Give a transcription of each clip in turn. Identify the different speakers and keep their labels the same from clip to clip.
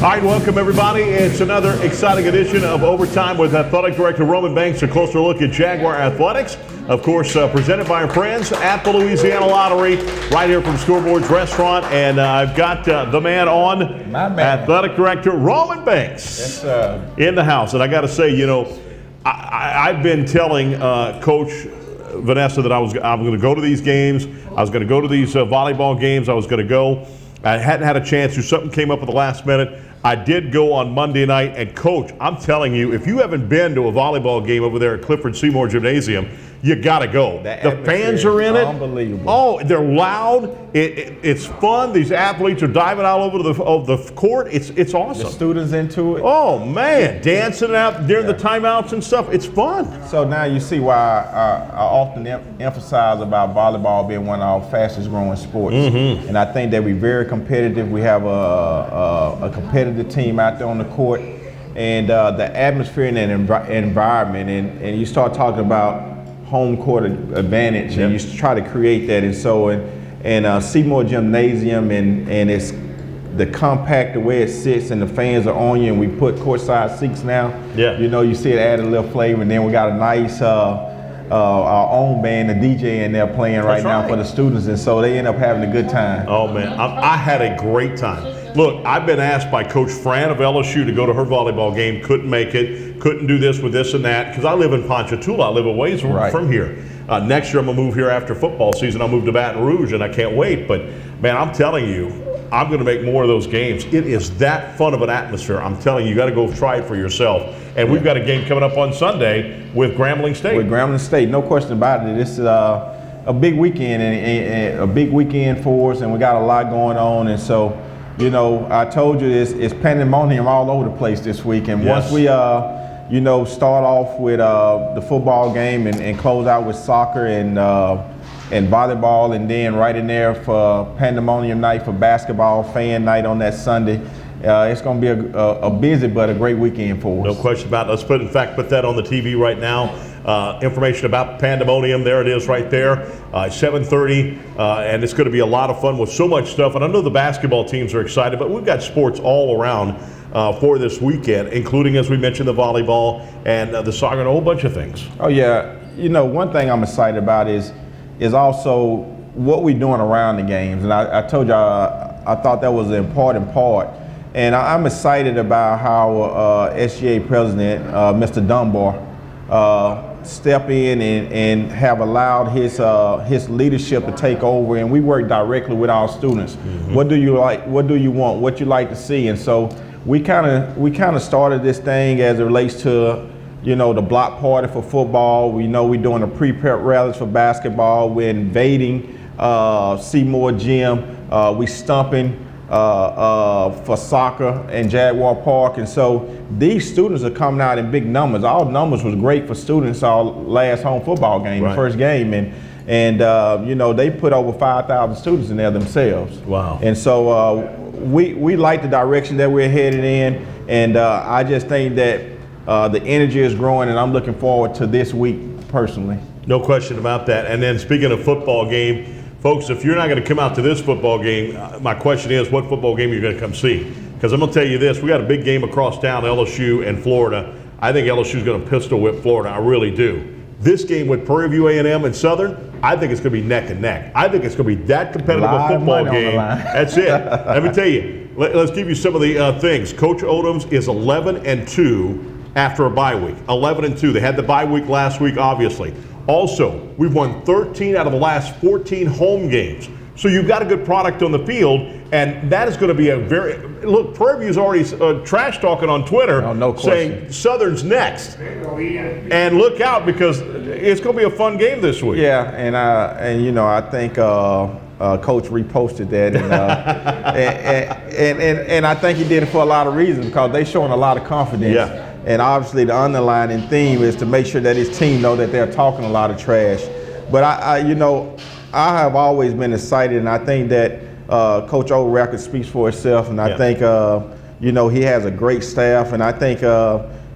Speaker 1: All right, welcome everybody. It's another exciting edition of Overtime with Athletic Director Roman Banks. A closer look at Jaguar Athletics. Of course, presented by our friends at the Louisiana Lottery, right here from Scoreboards Restaurant. And I've got the man on,
Speaker 2: my man,
Speaker 1: Athletic Director Roman Banks,
Speaker 2: yes, sir,
Speaker 1: in the house. And I got to say, you know, I've been telling Coach Vanessa that I'm going to go to these games. I was going to go to these volleyball games. I was going to go. I hadn't had a chance to. Something came up at the last minute. I did go on Monday night, and Coach, I'm telling you, if you haven't been to a volleyball game over there at Clifford Seymour Gymnasium, you got to go. The fans are in it.
Speaker 2: Unbelievable.
Speaker 1: Oh, they're loud. It's fun. These athletes are diving all over the court. It's awesome.
Speaker 2: The students into it.
Speaker 1: Oh, man. Dancing out during the timeouts and stuff. It's fun.
Speaker 2: So now you see why I often emphasize about volleyball being one of our fastest growing sports. Mm-hmm. And I think that we're very competitive. We have a competitive team out there on the court. And the atmosphere and environment. And you start talking about home court advantage, and you try to create that. And so, and Seymour Gymnasium, and it's the compact, the way it sits, and the fans are on you, and we put courtside seats now. Yeah. You know, you see it add a little flavor, and then we got a nice, our own band, the DJ in there playing right now for the students, and so they end up having a good time.
Speaker 1: Oh man, I had a great time. Look, I've been asked by Coach Fran of LSU to go to her volleyball game, couldn't make it, couldn't do this with this and that, because I live in Ponchatoula, I live a ways from here. Next year I'm going to move here after football season, I'll move to Baton Rouge, and I can't wait. But man, I'm telling you, I'm going to make more of those games. It is that fun of an atmosphere. I'm telling you, you got to go try it for yourself. And we've got a game coming up on Sunday with Grambling State.
Speaker 2: With Grambling State, no question about it. This is a big weekend, and a big weekend for us, and we got a lot going on. And so, you know, I told you it's pandemonium all over the place this week. And once we, you know, start off with the football game and close out with soccer and volleyball, and then right in there for pandemonium night for basketball, fan night on that Sunday. It's going to be a busy but a great weekend for us.
Speaker 1: No question about it. Let's put that on the TV right now. Information about Pandemonium, there it is right there, 7:30, and it's going to be a lot of fun with so much stuff. And I know the basketball teams are excited, but we've got sports all around for this weekend, including, as we mentioned, the volleyball and the soccer and a whole bunch of things.
Speaker 2: Oh yeah, you know, one thing I'm excited about is also what we're doing around the games. And I told y'all I thought that was an important part. And I'm excited about how SGA President, Mr. Dunbar, step in and have allowed his leadership to take over, and we work directly with our students. Mm-hmm. What do you like? What do you want? What you like to see? And so we kind of started this thing as it relates to, you know, the block party for football. We know we're doing the pre-prep rallies for basketball. We're invading Seymour Gym. We stumping for soccer in Jaguar Park. And so these students are coming out in big numbers. Our numbers was great for students our last home football game, the first game. And you know, they put over 5,000 students in there themselves.
Speaker 1: Wow.
Speaker 2: And so we like the direction that we're headed in. And I just think that the energy is growing, and I'm looking forward to this week personally.
Speaker 1: No question about that. And then speaking of football game, folks, if you're not going to come out to this football game, my question is, what football game are you going to come see? Because I'm going to tell you this, we got a big game across town, LSU and Florida. I think LSU is going to pistol whip Florida. I really do. This game with Prairie View A&M and Southern, I think it's going to be neck and neck. I think it's going to be that competitive a football game. That's it. Let me tell you. Let's give you some of the things. Coach Odoms is 11-2 after a bye week. 11-2. They had the bye week last week, obviously. Also, we've won 13 out of the last 14 home games. So you've got a good product on the field, and that is going to be a very – look, Prairie View's already trash talking on Twitter saying Southern's next. And look out, because it's going to be a fun game this week.
Speaker 2: Yeah, and you know, I think Coach reposted that, and I think he did it for a lot of reasons, because they're showing a lot of confidence.
Speaker 1: Yeah.
Speaker 2: And obviously the underlying theme is to make sure that his team know that they're talking a lot of trash. But I you know, I have always been excited, and I think that Coach O record speaks for itself, and I think you know, he has a great staff, and I think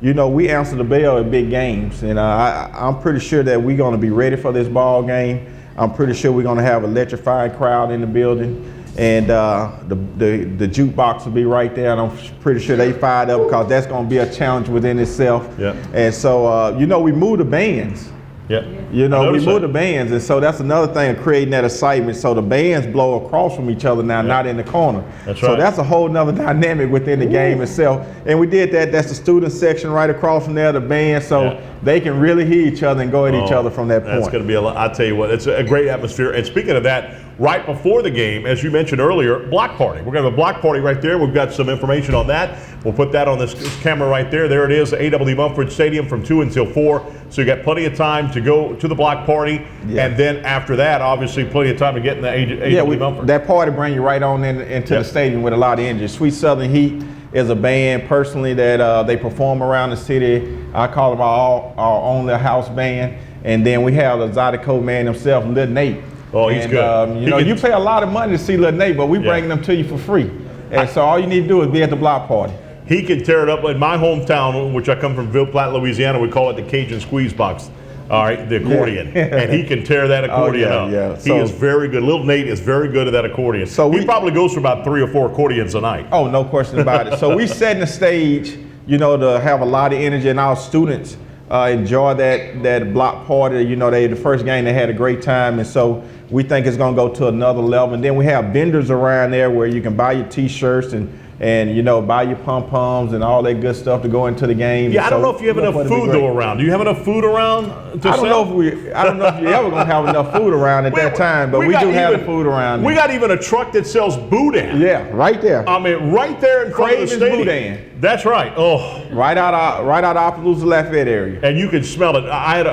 Speaker 2: you know, we answer the bell at big games, and I'm pretty sure that we're going to be ready for this ball game. I'm pretty sure we're going to have an electrifying crowd in the building. and the jukebox will be right there, and I'm pretty sure they fired up because that's going to be a challenge within itself.
Speaker 1: Yeah.
Speaker 2: And so, we moved the bands.
Speaker 1: Yeah.
Speaker 2: We moved the bands, and so that's another thing of creating that excitement. So the bands blow across from each other now, not in the corner.
Speaker 1: That's
Speaker 2: so
Speaker 1: right.
Speaker 2: that's a whole nother dynamic within the game itself. And we did that. That's the student section right across from there, the band, so they can really hear each other and go at each other from that point.
Speaker 1: That's going to be I tell you what, it's a great atmosphere. And speaking of that, right before the game, as you mentioned earlier, block party. We're going to have a block party right there. We've got some information on that. We'll put that on this camera right there. There it is, A.W. Mumford Stadium from 2 until 4. So you got plenty of time to go to the block party. Yeah. And then after that, obviously, plenty of time to get in the A.W. Mumford.
Speaker 2: That party bring you right on into the stadium with a lot of energy. Sweet Southern Heat is a band personally that they perform around the city. I call them our own little house band. And then we have the Zydeco man himself, Lil Nate.
Speaker 1: Oh, he's good.
Speaker 2: You pay a lot of money to see Lil Nate, but we bring them to you for free. And so all you need to do is be at the block party.
Speaker 1: He can tear it up. In my hometown, which I come from, Ville Platte, Louisiana, we call it the Cajun squeeze box. All right, the accordion. And he can tear that accordion up. Yeah. He is very good. Little Nate is very good at that accordion. So he probably goes for about 3 or 4 accordions a night.
Speaker 2: Oh, no question about it. So we setting the stage, to have a lot of energy, and our students enjoy that block party. The first game they had a great time, and so we think it's going to go to another level. And then we have vendors around there where you can buy your T-shirts and buy your pom-poms and all that good stuff to go into the game.
Speaker 1: Yeah, I don't know if you have enough food though around. Do you have enough food around to
Speaker 2: I don't know if you're ever gonna have enough food around at that time, but we do have the food around.
Speaker 1: We got even a truck that sells boudin.
Speaker 2: Yeah, right there.
Speaker 1: I mean, right there in front of the stadium.
Speaker 2: Boudin.
Speaker 1: That's right. Oh,
Speaker 2: right out of Opelousas Lafayette area.
Speaker 1: And you can smell it.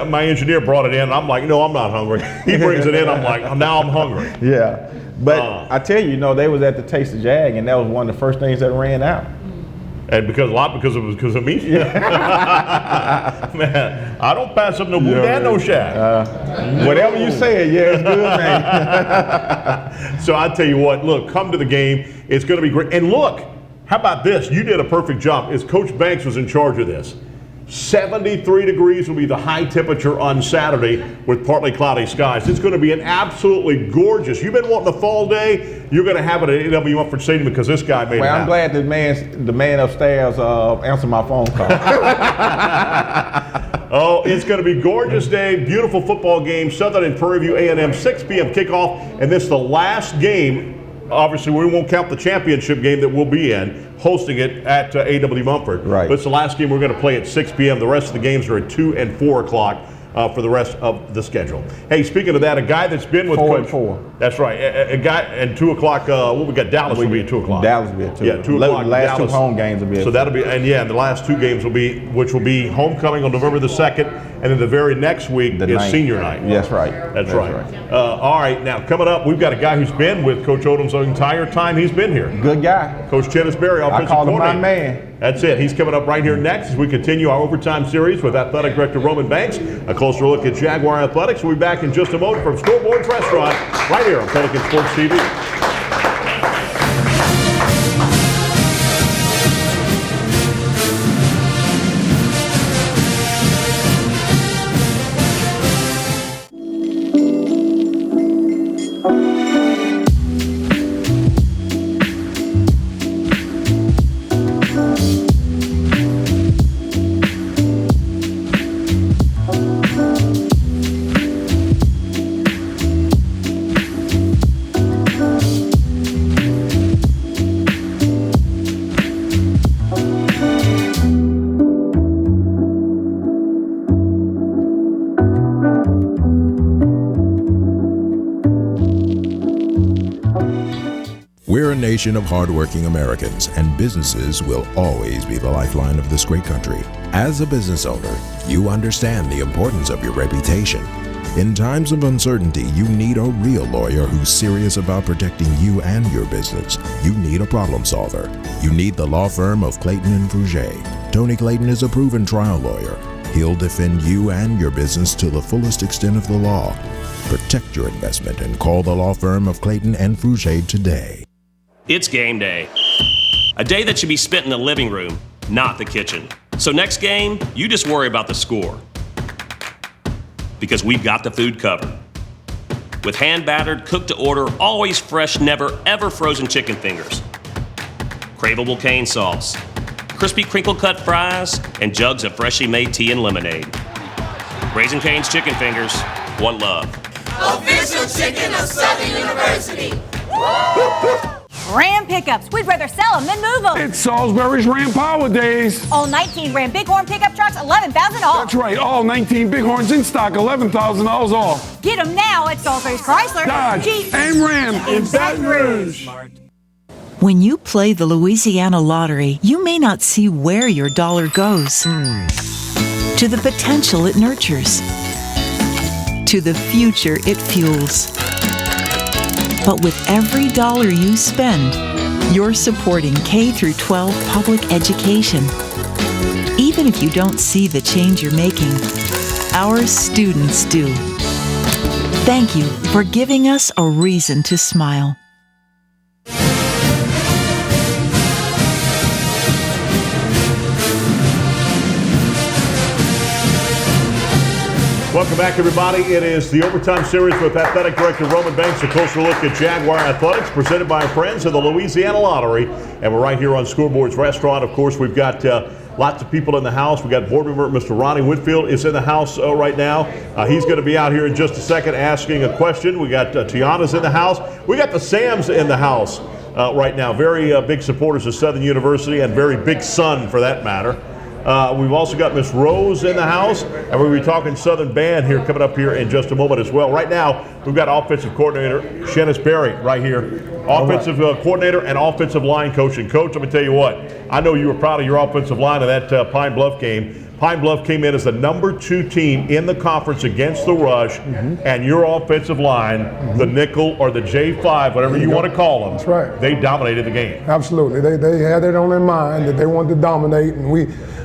Speaker 1: My engineer brought it in. And I'm like, no, I'm not hungry. He brings it in. I'm like, now I'm hungry.
Speaker 2: Yeah. But I tell you, they was at the Taste of Jag, and that was one of the first things that ran out.
Speaker 1: And because of me. Yeah. Man, I don't pass up no boudin, no shag.
Speaker 2: Whatever you say, it's good, man.
Speaker 1: So I tell you what, look, come to the game. It's going to be great. And look, how about this? You did a perfect job. As Coach Banks was in charge of this. 73 degrees will be the high temperature on Saturday with partly cloudy skies. It's going to be an absolutely gorgeous. You've been wanting a fall day. You're going to have it at A.W. Mumford Stadium because this guy made it happen.
Speaker 2: I'm glad the man upstairs answered my phone call.
Speaker 1: Oh, it's going to be a gorgeous day. Beautiful football game. Southern and Prairie View A&M 6 p.m. kickoff. And this is the last game. Obviously, we won't count the championship game that we'll be in, hosting it at A.W. Mumford.
Speaker 2: Right.
Speaker 1: But it's the last game we're going to play at 6 p.m. The rest of the games are at 2 and 4 o'clock for the rest of the schedule. Hey, speaking of that, a guy that's been with
Speaker 2: 4
Speaker 1: Coach.
Speaker 2: and 4.
Speaker 1: That's right. A guy at 2 o'clock. What we got? Dallas will be at 2 o'clock.
Speaker 2: Dallas will be at 2.
Speaker 1: Yeah, 2 o'clock.
Speaker 2: The last
Speaker 1: Dallas.
Speaker 2: 2 home games will be at 2.
Speaker 1: So that'll be, and the last 2 games which will be homecoming on November the 2nd, and then the very next week is
Speaker 2: 9th.
Speaker 1: senior night.
Speaker 2: That's right.
Speaker 1: That's right. All right, now coming up, we've got a guy who's been with Coach Odoms the entire time he's been here.
Speaker 2: Good guy.
Speaker 1: Coach Chennis Berry, offensive
Speaker 2: I call him my
Speaker 1: coordinator.
Speaker 2: man.
Speaker 1: That's it. He's coming up right here next as we continue our overtime series with Athletic Director Roman Banks. A closer look at Jaguar Athletics. We'll be back in just a moment from Scoreboards Restaurant right here on Pelican Sports TV.
Speaker 3: We're a nation of hardworking Americans, and businesses will always be the lifeline of this great country. As a business owner, you understand the importance of your reputation. In times of uncertainty, you need a real lawyer who's serious about protecting you and your business. You need a problem solver. You need the law firm of Clayton and Fouger. Tony Clayton is a proven trial lawyer. He'll defend you and your business to the fullest extent of the law. Protect your investment and call the law firm of Clayton and Fouger today.
Speaker 4: It's game day. A day that should be spent in the living room, not the kitchen. So next game, you just worry about the score. Because we've got the food covered. with hand-battered, cooked-to-order, always fresh, never ever frozen chicken fingers, craveable cane sauce, crispy crinkle-cut fries, and jugs of freshly made tea and lemonade. Raising Cane's Chicken Fingers, one love.
Speaker 5: Official chicken of Southern University.
Speaker 6: Ram pickups. We'd rather sell them than move them.
Speaker 7: It's Salisbury's Ram Power Days.
Speaker 6: All 19 Ram Bighorn pickup trucks, $11,000 off.
Speaker 7: That's right, all 19 Bighorns in stock, $11,000 off.
Speaker 6: Get them now at Salisbury's Chrysler,
Speaker 7: Dodge,
Speaker 6: Jeep,
Speaker 7: and Ram in Baton Rouge.
Speaker 8: When you play the Louisiana Lottery, you may not see where your dollar goes. To the potential it nurtures. To the future it fuels. But with every dollar you spend, you're supporting K-12 public education. Even if you don't see the change you're making, our students do. Thank you for giving us a reason to smile.
Speaker 1: Welcome back, everybody. It is the Overtime Series with Athletic Director Roman Banks. A closer look at Jaguar Athletics, presented by our friends of the Louisiana Lottery. And we're right here on Scoreboard's Restaurant. Of course, we've got lots of people in the house. We've got board member Mr. Ronnie Whitfield is in the house right now. He's going to be out here in just a second asking a question. We got Tiana's in the house. We got the Sams in the house right now. Very big supporters of Southern University and very big Sun for that matter. We've also got Miss Rose in the house, and we'll be talking Southern Band here coming up here in just a moment as well. Right now, we've got offensive coordinator Shennis Berry right here. Offensive coordinator and offensive line coach. And coach, let me tell you what, I know you were proud of your offensive line in that Pine Bluff game. Pine Bluff came in as the #2 team in the conference against the rush, and your offensive line, the nickel or the J5, whatever you want to call them,
Speaker 9: that's right,
Speaker 1: they dominated the game.
Speaker 9: Absolutely. They had it on their mind that they wanted to dominate, and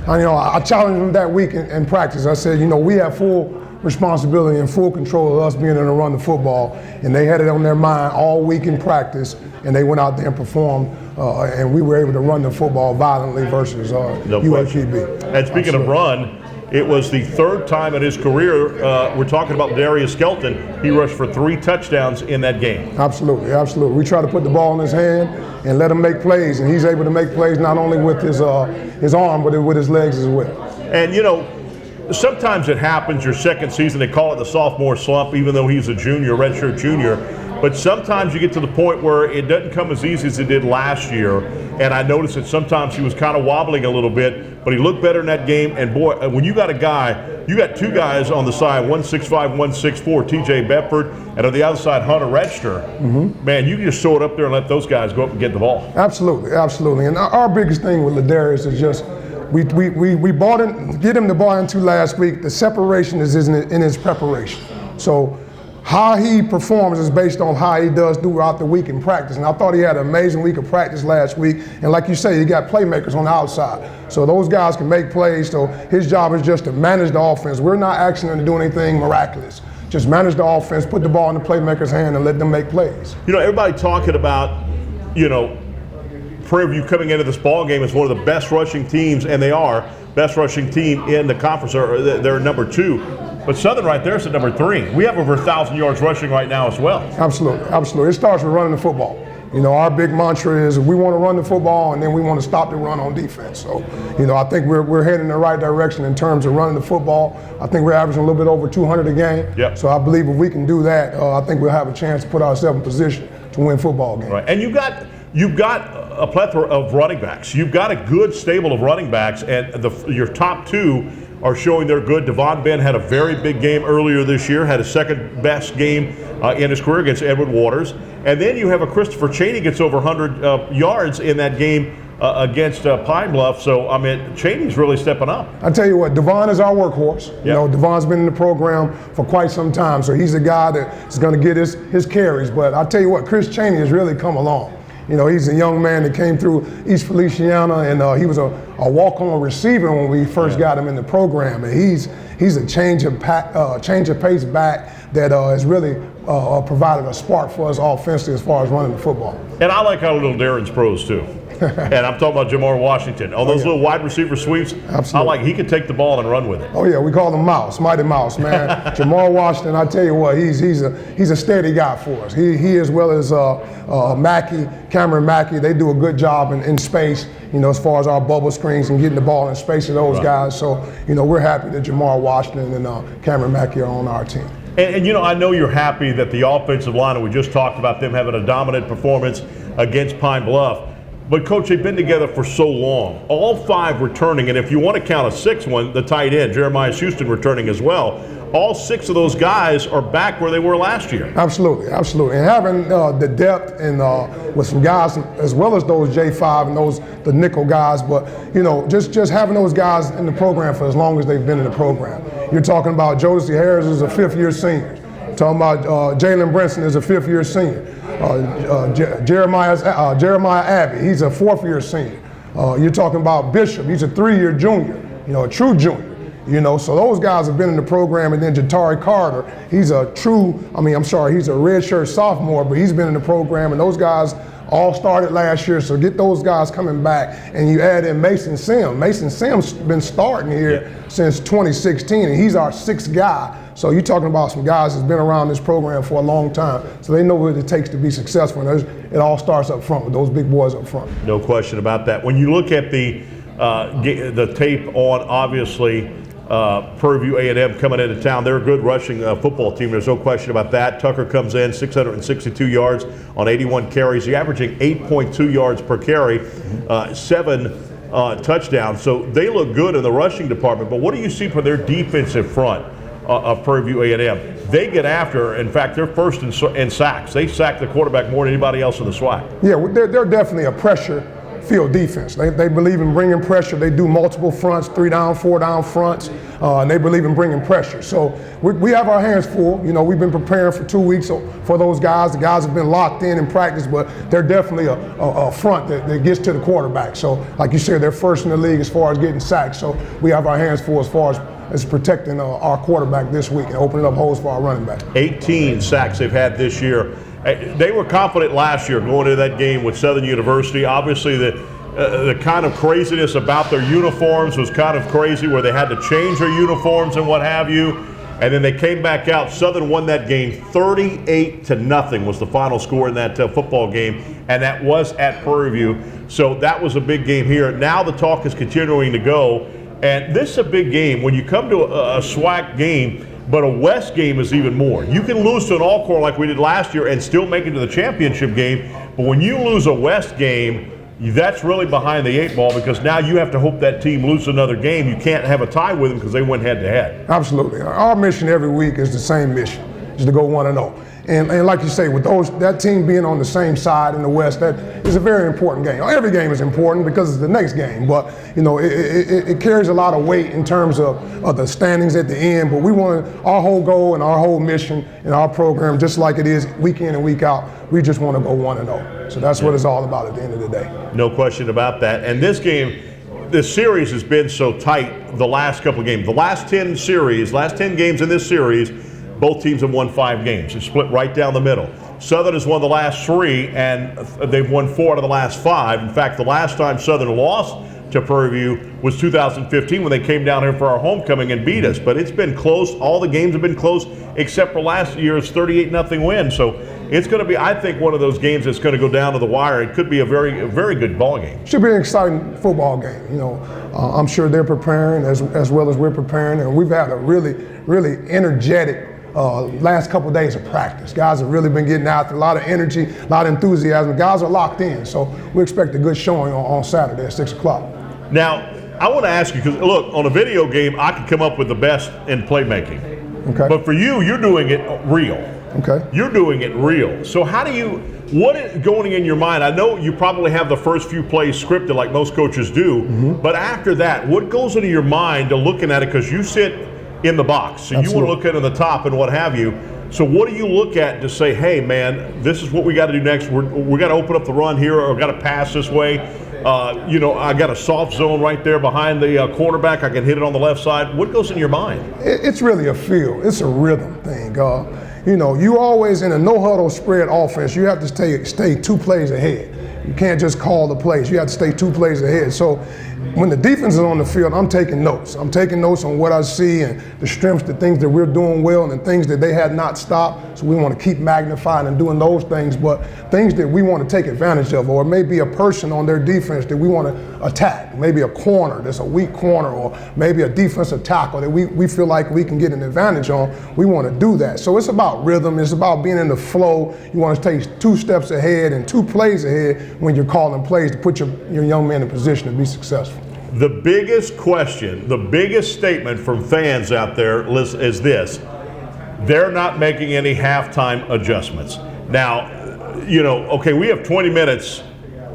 Speaker 9: I challenged them that week in practice. I said, we have full responsibility and full control of us being able to run the football, and they had it on their mind all week in practice, and they went out there and performed, and we were able to run the football violently versus UAPB.
Speaker 1: And speaking of run, it was the third time in his career, we're talking about Darius Skelton, he rushed for 3 touchdowns in that game.
Speaker 9: Absolutely, absolutely. We try to put the ball in his hand and let him make plays, and he's able to make plays not only with his arm, but with his legs as well.
Speaker 1: And sometimes it happens your second season, they call it the sophomore slump, even though he's a junior, redshirt junior. But sometimes you get to the point where it doesn't come as easy as it did last year. And I noticed that sometimes he was kind of wobbling a little bit, but he looked better in that game. And boy, when you got 2 guys on the side, 165, 164, TJ Bedford, and on the other side, Hunter Register, man, you can just throw it up there and let those guys go up and get the ball.
Speaker 9: Absolutely, absolutely. And our biggest thing with Ladarius is just, we bought him, get him the ball into last week. The separation is in his preparation. So how he performs is based on how he does throughout the week in practice. And I thought he had an amazing week of practice last week. And like you say, he got playmakers on the outside. So those guys can make plays. So his job is just to manage the offense. We're not asking him to do anything miraculous. Just manage the offense, put the ball in the playmaker's hand, and let them make plays.
Speaker 1: Everybody talking about, Prairie View coming into this ball game as one of the best rushing teams, and they are best rushing team in the conference. They're #2. But Southern right there is at #3. We have over 1,000 yards rushing right now as well.
Speaker 9: Absolutely, absolutely. It starts with running the football. Our big mantra is we want to run the football and then we want to stop the run on defense. So, I think we're heading in the right direction in terms of running the football. I think we're averaging a little bit over 200 a game.
Speaker 1: Yep.
Speaker 9: So I believe if we can do that, I think we'll have a chance to put ourselves in position to win football games.
Speaker 1: Right, and you've got a plethora of running backs. You've got a good stable of running backs, and your top 2 are showing they're good. Devon Ben had a very big game earlier this year, had his second best game in his career against Edward Waters. And then you have a Christopher Cheney gets over 100 yards in that game against Pine Bluff. So, Cheney's really stepping up.
Speaker 9: I tell you what, Devon is our workhorse.
Speaker 1: Yep.
Speaker 9: Devon's been in the program for quite some time, so he's a guy that's going to get his carries. But I tell you what, Chris Cheney has really come along. He's a young man that came through East Feliciana, and he was a walk-on receiver when we first got him in the program. And he's a change of pace back that has really provided a spark for us offensively as far as running the football.
Speaker 1: And I like how little Darren's pros too. And I'm talking about Jamar Washington. On those little wide receiver sweeps,
Speaker 9: Absolutely.
Speaker 1: I like he could take the ball and run with it.
Speaker 9: Oh yeah, we call him Mouse, Mighty Mouse, man. Jamar Washington, I tell you what, he's a steady guy for us. He as well as Cameron Mackey, they do a good job in space, as far as our bubble screens and getting the ball in space to those guys. So, we're happy that Jamar Washington and Cameron Mackey are on our team.
Speaker 1: And I know you're happy that the offensive line, and we just talked about them having a dominant performance against Pine Bluff. But, Coach, they've been together for so long. All 5 returning, and if you want to count a 6th one, the tight end, Jeremiah Houston, returning as well. All 6 of those guys are back where they were last year.
Speaker 9: Absolutely. And having the depth and with some guys, as well as those J5 and the nickel guys, but, just having those guys in the program for as long as they've been in the program. You're talking about Jodeci Harris is a 5th-year senior. You're talking about Jalen Brinson is a 5th-year senior. Jeremiah Abbey, he's a 4th-year senior. You're talking about Bishop, he's a 3-year junior, a true junior. So those guys have been in the program, and then Jatari Carter, he's a redshirt sophomore, but he's been in the program, and those guys all started last year, so get those guys coming back, and you add in Mason Sims. Mason Sims been starting here since 2016, and he's our 6th guy. So you're talking about some guys that's been around this program for a long time, so they know what it takes to be successful, and it all starts up front with those big boys up front.
Speaker 1: No question about that. When you look at the tape on, obviously, Prairie View A&M coming into town, they're a good rushing football team. There's no question about that. Tucker comes in 662 yards on 81 carries. He's averaging 8.2 yards per carry, 7 touchdowns. So they look good in the rushing department. But what do you see for their defensive front of Prairie View A&M? They get after. In fact, they're first in sacks. They sack the quarterback more than anybody else in the SWAC.
Speaker 9: Yeah, they're definitely a pressure field defense. They believe in bringing pressure. They do multiple fronts, 3-down, 4-down fronts, and they believe in bringing pressure. So we have our hands full. We've been preparing for 2 weeks for those guys. The guys have been locked in practice, but they're definitely a front that gets to the quarterback. So like you said, they're first in the league as far as getting sacked. So we have our hands full as far as protecting our quarterback this week and opening up holes for our running back. 18
Speaker 1: sacks they've had this year. They were confident last year going into that game with Southern University. Obviously, the kind of craziness about their uniforms was kind of crazy, where they had to change their uniforms and what have you. And then they came back out. Southern won that game 38-0 was the final score in that football game, and that was at Prairie View. So that was a big game here. Now the talk is continuing to go, and this is a big game. When you come to a SWAC game, but a West game is even more. You can lose to an Alcorn like we did last year and still make it to the championship game. But when you lose a West game, that's really behind the 8 ball, because now you have to hope that team loses another game. You can't have a tie with them because they went head-to-head.
Speaker 9: Absolutely. Our mission every week is the same mission, is to go 1-0. And like you say, with that team being on the same side in the West, that is a very important game. Every game is important because it's the next game, but it carries a lot of weight in terms of the standings at the end. But we want our whole goal and our whole mission in our program, just like it is week in and week out, we just want to go 1-0. So that's what it's all about at the end of the day.
Speaker 1: No question about that. And this game, this series has been so tight the last couple of games. The last 10 games in this series, both teams have won 5 games. It's split right down the middle. Southern has won the last 3, and they've won 4 out of the last 5. In fact, the last time Southern lost to Prairie View was 2015 when they came down here for our homecoming and beat us. But it's been close. All the games have been close except for last year's 38-0 win. So it's going to be, I think, one of those games that's going to go down to the wire. It could be a very good ball game.
Speaker 9: Should be an exciting football game. I'm sure they're preparing as well as we're preparing, and we've had a really energetic last couple of days of practice. Guys have really been getting out there, a lot of energy, a lot of enthusiasm. Guys are locked in, so we expect a good showing on Saturday at 6 o'clock.
Speaker 1: Now, I want to ask you, because look, on a video game, I can come up with the best in playmaking.
Speaker 9: Okay.
Speaker 1: But for you, you're doing it real.
Speaker 9: Okay.
Speaker 1: You're doing it real. So what is going in your mind? I know you probably have the first few plays scripted like most coaches do, but after that, what goes into your mind to looking at it? Because you sit in the box, so you want to look at it on the top and what have you. So what do you look at to say, hey, man, this is what we got to do next. We got to open up the run here, or got to pass this way. I got a soft zone right there behind the quarterback. I can hit it on the left side. What goes in your mind?
Speaker 9: It's really a feel. It's a rhythm thing. You know, you always in a no-huddle spread offense, you have to stay 2 plays ahead. You can't just call the plays. You have to stay 2 plays ahead. So when the defense is on the field, I'm taking notes. I'm taking notes on what I see and the strengths, the things that we're doing well and the things that they had not stopped. So we want to keep magnifying and doing those things, but things that we want to take advantage of, or maybe a person on their defense that we want to attack, maybe a corner that's a weak corner, or maybe a defensive tackle that we feel like we can get an advantage on. We want to do that. So it's about rhythm. It's about being in the flow. You want to take 2 steps ahead and 2 plays ahead when you're calling plays to put your young man in position to be successful.
Speaker 1: The biggest question, the biggest statement from fans out there is this: they're not making any halftime adjustments. Now, you know, okay, we have 20 minutes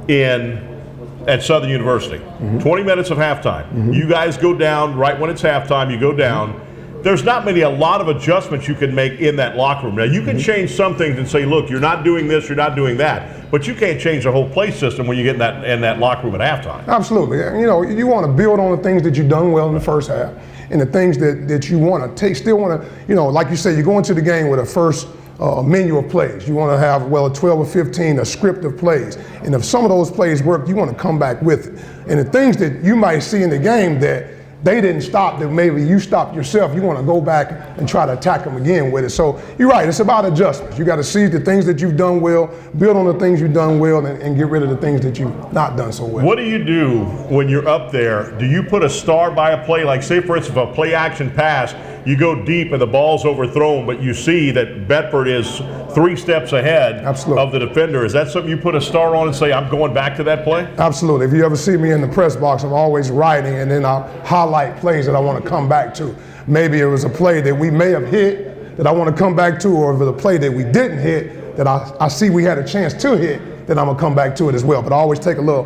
Speaker 1: at Southern University. 20 minutes of halftime. You guys go down right when it's halftime, you go down. There's not a lot of adjustments you can make in that locker room. Now, you can change some things and say, look, you're not doing this, you're not doing that, but you can't change the whole play system when you get in that locker room at halftime.
Speaker 9: Absolutely. You know, you want to build on the things that you've done well in the first half and the things that you want to take, still want to, you know, like you say, you go into the game with a first menu of plays. You want to have, a 12 or 15, a script of plays. And if some of those plays work, you want to come back with it. And the things that you might see in the game that they didn't stop, that maybe you stopped yourself, you want to go back and try to attack them again with it. So you're right, it's about adjustments. You got to see the things that you've done well, build on the things you've done well, and get rid of the things that you've not done so well.
Speaker 1: What do you do when you're up there? Do you put a star by a play? Like, say, for instance, if a play action pass, you go deep and the ball's overthrown, but you see that Bedford is 3 steps ahead of the defender. Is that something you put a star on and say, I'm going back to that play?
Speaker 9: Absolutely. If you ever see me in the press box, I'm always writing, and then I'll highlight plays that I want to come back to. Maybe it was a play that we may have hit that I want to come back to, or if it was a play that we didn't hit that I see we had a chance to hit, then I'm going to come back to it as well. But I always take a little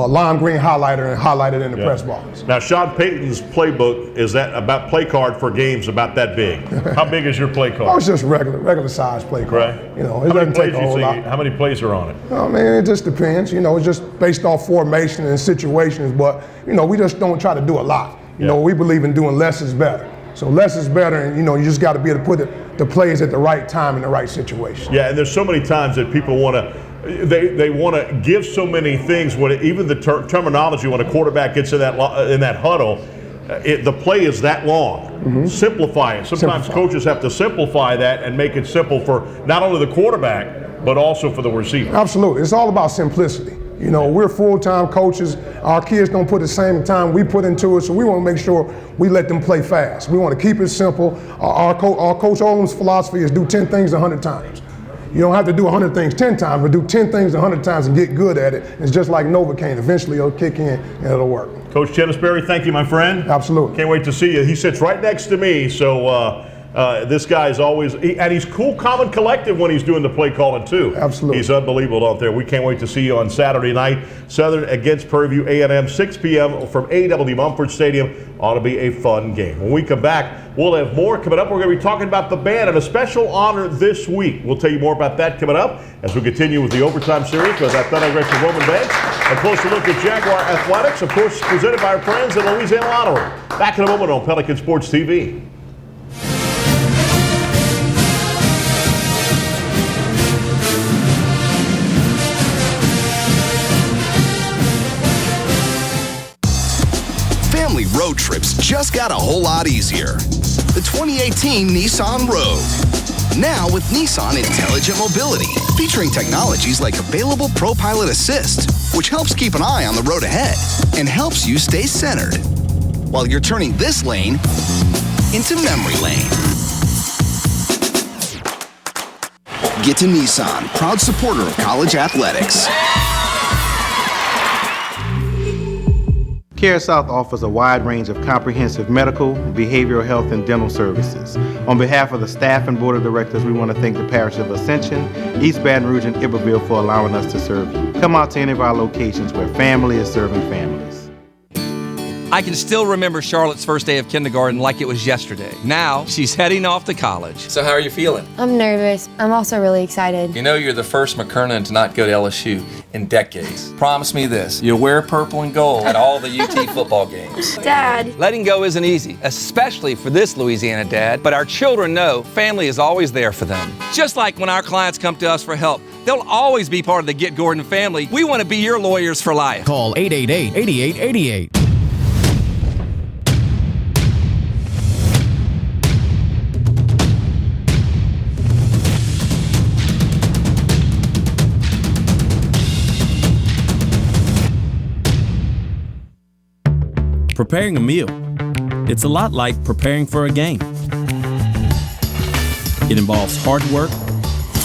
Speaker 9: lime green highlighter and highlight it in the press box.
Speaker 1: Now, Sean Payton's playbook, is that about play card for games about that big? How big is your play card?
Speaker 9: Oh, it's just regular size play card.
Speaker 1: Right.
Speaker 9: You know, it doesn't take a whole lot.
Speaker 1: How many plays are on it?
Speaker 9: I mean, it just depends. You know, it's just based off formation and situations. But, you know, we just don't try to do a lot. You know, we believe in doing less is better. So less is better, and, you know, you just got to be able to put the plays at the right time in the right situation.
Speaker 1: Yeah, and there's so many times that people want to, they want to give so many things. When even the terminology, when a quarterback gets in that huddle, the play is that long. Simplify it. Sometimes coaches have to simplify that and make it simple for not only the quarterback, but also for the receiver.
Speaker 9: Absolutely. It's all about simplicity. You know, we're full-time coaches. Our kids don't put the same time we put into it, so we want to make sure we let them play fast. We want to keep it simple. Our Coach Olam's philosophy is do 10 things 100 times. You don't have to do 100 things 10 times, but do 10 things 100 times and get good at it. It's just like Novocaine. Eventually it'll kick in and it'll work.
Speaker 1: Coach Chennisberry, thank you, my friend.
Speaker 9: Absolutely.
Speaker 1: Can't wait to see you. He sits right next to me, so this guy is always, and he's cool, calm, and collective when he's doing the play calling too.
Speaker 9: Absolutely.
Speaker 1: He's unbelievable out there. We can't wait to see you on Saturday night. Southern against Prairie View A&M, 6 p.m. from A.W. Mumford Stadium. Ought to be a fun game. When we come back, we'll have more coming up. We're going to be talking about the band and a special honor this week. We'll tell you more about that coming up as we continue with the Overtime Series with Athletic Director Roman Banks. A closer look at Jaguar Athletics, of course, presented by our friends at Louisiana Lottery. Back in a moment on Pelican Sports TV.
Speaker 10: Family road trips just got a whole lot easier. The 2018 Nissan Rogue. Now with Nissan Intelligent Mobility, featuring technologies like available ProPilot Assist, which helps keep an eye on the road ahead and helps you stay centered while you're turning this lane into memory lane. Get to Nissan, proud supporter of college athletics.
Speaker 11: CareSouth offers a wide range of comprehensive medical, behavioral health, and dental services. On behalf of the staff and board of directors, we want to thank the Parish of Ascension, East Baton Rouge, and Iberville for allowing us to serve you. Come out to any of our locations where family is serving families.
Speaker 12: I can still remember Charlotte's first day of kindergarten like it was yesterday. Now, she's heading off to college.
Speaker 13: So how are you feeling?
Speaker 14: I'm nervous. I'm also really excited.
Speaker 13: You know you're the first McKernan to not go to LSU in decades. Promise me this, you'll wear purple and gold at all the UT football games.
Speaker 14: Dad.
Speaker 12: Letting go isn't easy, especially for this Louisiana dad, but our children know family is always there for them. Just like when our clients come to us for help, they'll always be part of the Get Gordon family. We want to be your lawyers for life.
Speaker 15: Call 888-8888.
Speaker 16: Preparing a meal. It's a lot like preparing for a game. It involves hard work,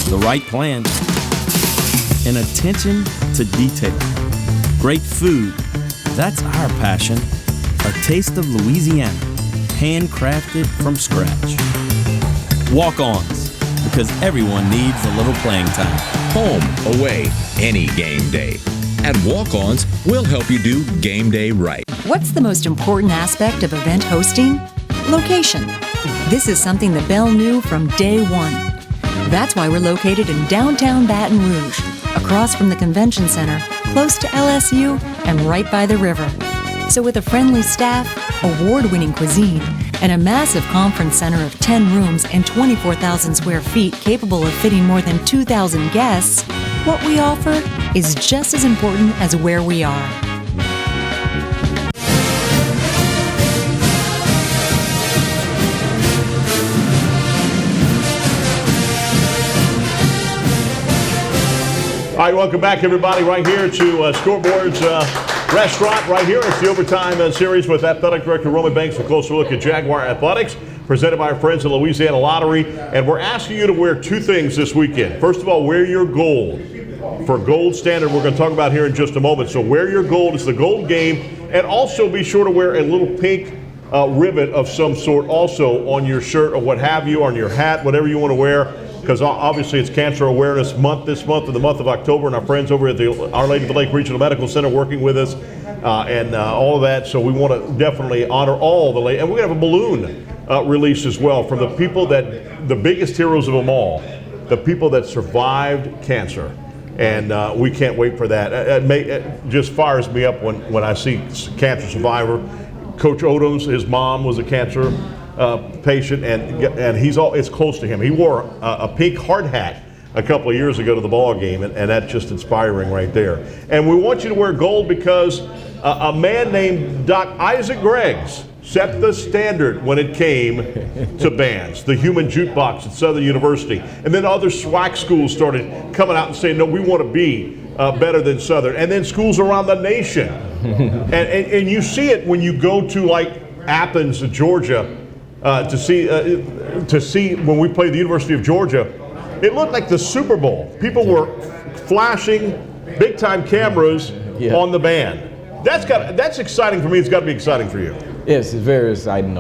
Speaker 16: the right plan, and attention to detail. Great food, that's our passion. A taste of Louisiana, handcrafted from scratch. Walk-ons, because everyone needs a little playing time.
Speaker 17: Home, away, any game day. At Walk-Ons, we'll help you do game day right.
Speaker 8: What's the most important aspect of event hosting? Location. This is something that Bell knew from day one. That's why we're located in downtown Baton Rouge, across from the convention center, close to LSU, and right by the river. So with a friendly staff, award-winning cuisine, and a massive conference center of 10 rooms and 24,000 square feet capable of fitting more than 2,000 guests, what we offer is just as important as where we are.
Speaker 1: All right, welcome back, everybody, right here to Scoreboard's restaurant right here. It's the Overtime Series with Athletic Director Roman Banks. A closer look at Jaguar Athletics, presented by our friends at Louisiana Lottery. And we're asking you to wear two things this weekend. First of all, wear your gold. For gold standard, we're going to talk about here in just a moment. So wear your gold. It's the gold game. And also be sure to wear a little pink ribbon of some sort also on your shirt or what have you, on your hat, whatever you want to wear. Because obviously it's Cancer Awareness Month this month, in the month of October, and our friends over at the Our Lady of the Lake Regional Medical Center working with us and all of that. So we want to definitely honor all the ladies. And we're going to have a balloon release as well from the people that, the biggest heroes of them all, the people that survived cancer. And we can't wait for that. It just fires me up when I see cancer survivor. Coach Odoms, his mom was a cancer patient, and it's close to him. He wore a pink hard hat a couple of years ago to the ball game, and that's just inspiring right there. And we want you to wear gold because a man named Doc Isaac Greggs set the standard when it came to bands. The Human Jukebox at Southern University, and then other SWAC schools started coming out and saying, no, we want to be better than Southern. And then schools around the nation, and you see it when you go to like Athens, Georgia. To see when we played the University of Georgia, it looked like the Super Bowl. People were flashing big-time cameras on the band. That's exciting for me. It's got to be exciting for you.
Speaker 18: Yes, it's very exciting.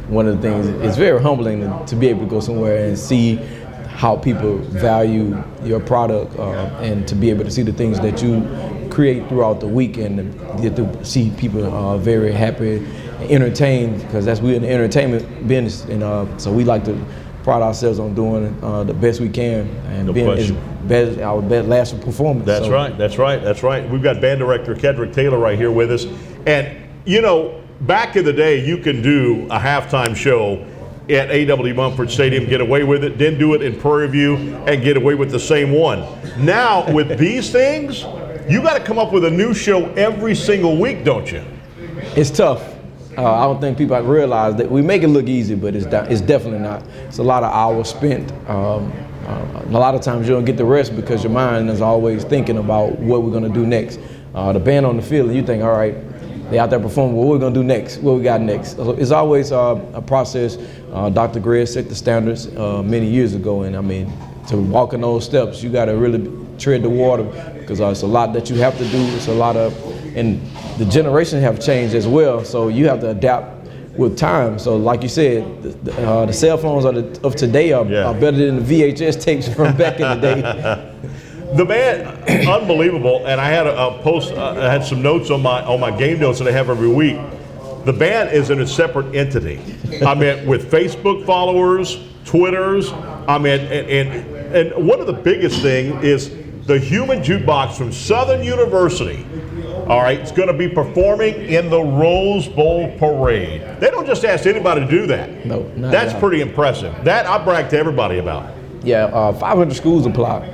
Speaker 18: One of the things, it's very humbling to be able to go somewhere and see how people value your product and to be able to see the things that you create throughout the week and get to see people very happy, entertained, because we're in the entertainment business, and so we like to pride ourselves on doing the best we can and no being our best last performance.
Speaker 1: That's right. That's right. That's right. We've got band director Kedrick Taylor right here with us, and you know, back in the day, you can do a halftime show at A.W. Mumford Stadium, get away with it, then do it in Prairie View and get away with the same one. Now, with these things, you got to come up with a new show every single week, don't you?
Speaker 18: It's tough. I don't think people realize that we make it look easy, but it's definitely not. It's a lot of hours spent. A lot of times you don't get the rest because your mind is always thinking about what we're going to do next. The band on the field, and you think, all right, they out there performing, what we're going to do next, what we got next. So it's always a process. Dr. Gregg set the standards many years ago, and I mean, to walk in those steps, you got to really tread the water because it's a lot that you have to do. It's a lot of, and the generations have changed as well, so you have to adapt with time. So like you said, the cell phones of today are better than the VHS tapes from back in the day.
Speaker 1: The band, unbelievable, and I had a post. I had some notes on my game notes that I have every week. The band is in a separate entity. I mean, with Facebook followers, Twitters. I mean, and one of the biggest thing is the Human Jukebox from Southern University. All right, it's going to be performing in the Rose Bowl Parade. They don't just ask anybody to do that.
Speaker 18: No, not
Speaker 1: that's
Speaker 18: at all.
Speaker 1: pretty impressive. That I brag to everybody about.
Speaker 18: Yeah, 500 schools applied,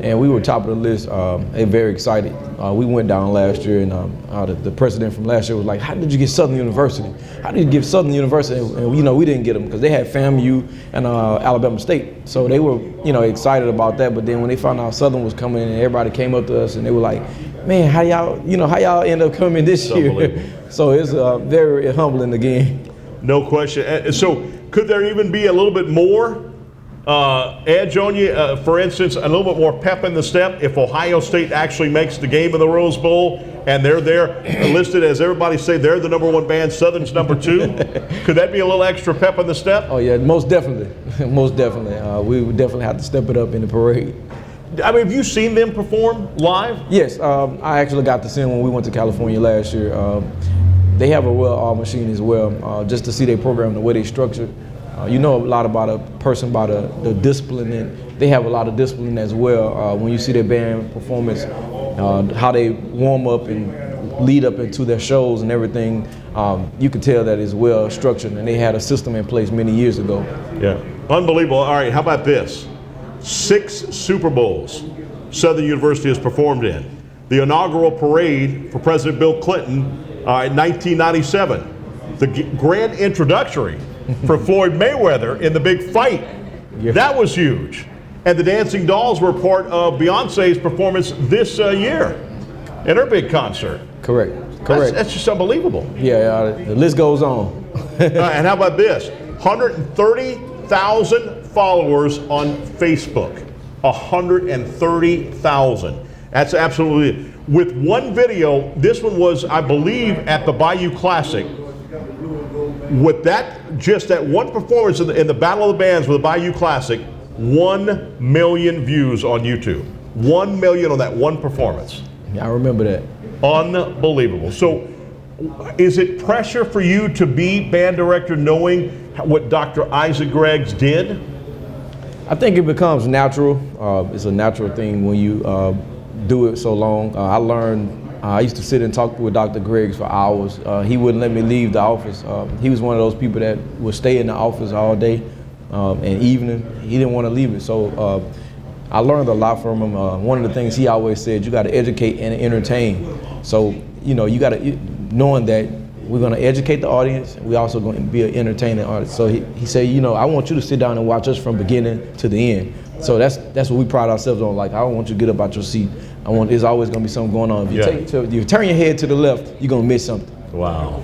Speaker 18: and we were top of the list. They're very excited. We went down last year, and the president from last year was like, "How did you get Southern University? How did you get Southern University?" And you know, we didn't get them because they had FAMU and Alabama State, so they were, you know, excited about that. But then when they found out Southern was coming, and everybody came up to us, and they were like, "Man, how y'all end up coming this year?" So it's very humbling again.
Speaker 1: No question. So could there even be a little bit more edge on you? For instance, a little bit more pep in the step if Ohio State actually makes the game of the Rose Bowl and they're there listed as everybody say they're the #1 band, Southern's #2. Could that be a little extra pep in the step?
Speaker 18: Oh yeah, most definitely, most definitely. We would definitely have to step it up in the parade.
Speaker 1: I mean, have you seen them perform live?
Speaker 18: Yes, I actually got to see them when we went to California last year. They have a well-oiled machine as well, just to see their program, the way they structured. You know a lot about a person by the discipline, and they have a lot of discipline as well. When you see their band performance, how they warm up and lead up into their shows and everything, you can tell that it's well structured, and they had a system in place many years ago.
Speaker 1: Yeah, unbelievable. All right, how about this? 6 Super Bowls Southern University has performed in. The inaugural parade for President Bill Clinton in 1997. The grand introductory for Floyd Mayweather in the big fight. Yeah. That was huge. And the Dancing Dolls were part of Beyonce's performance this year in her big concert.
Speaker 18: Correct.
Speaker 1: That's just unbelievable.
Speaker 18: Yeah, the list goes on.
Speaker 1: And how about this? 130,000 followers on Facebook. 130,000. That's absolutely, with one video, this one was, I believe, at the Bayou Classic. With that, just that one performance in the Battle of the Bands with the Bayou Classic, 1 million views on YouTube. 1 million on that one performance.
Speaker 18: Yeah, I remember that.
Speaker 1: Unbelievable. So, is it pressure for you to be band director knowing what Dr. Isaac Greggs did?
Speaker 18: I think it becomes natural. It's a natural thing when you do it so long. I learned, I used to sit and talk with Dr. Greggs for hours. He wouldn't let me leave the office. He was one of those people that would stay in the office all day and evening. He didn't want to leave it. So I learned a lot from him. One of the things he always said, you got to educate and entertain. So, you know, you got to, knowing that we're going to educate the audience, we also going to be an entertaining artist. So he said, you know, I want you to sit down and watch us from beginning to the end. So that's what we pride ourselves on. Like, I don't want you to get up out your seat. There's always going to be something going on. If you turn your head to the left, you're going to miss something.
Speaker 1: Wow.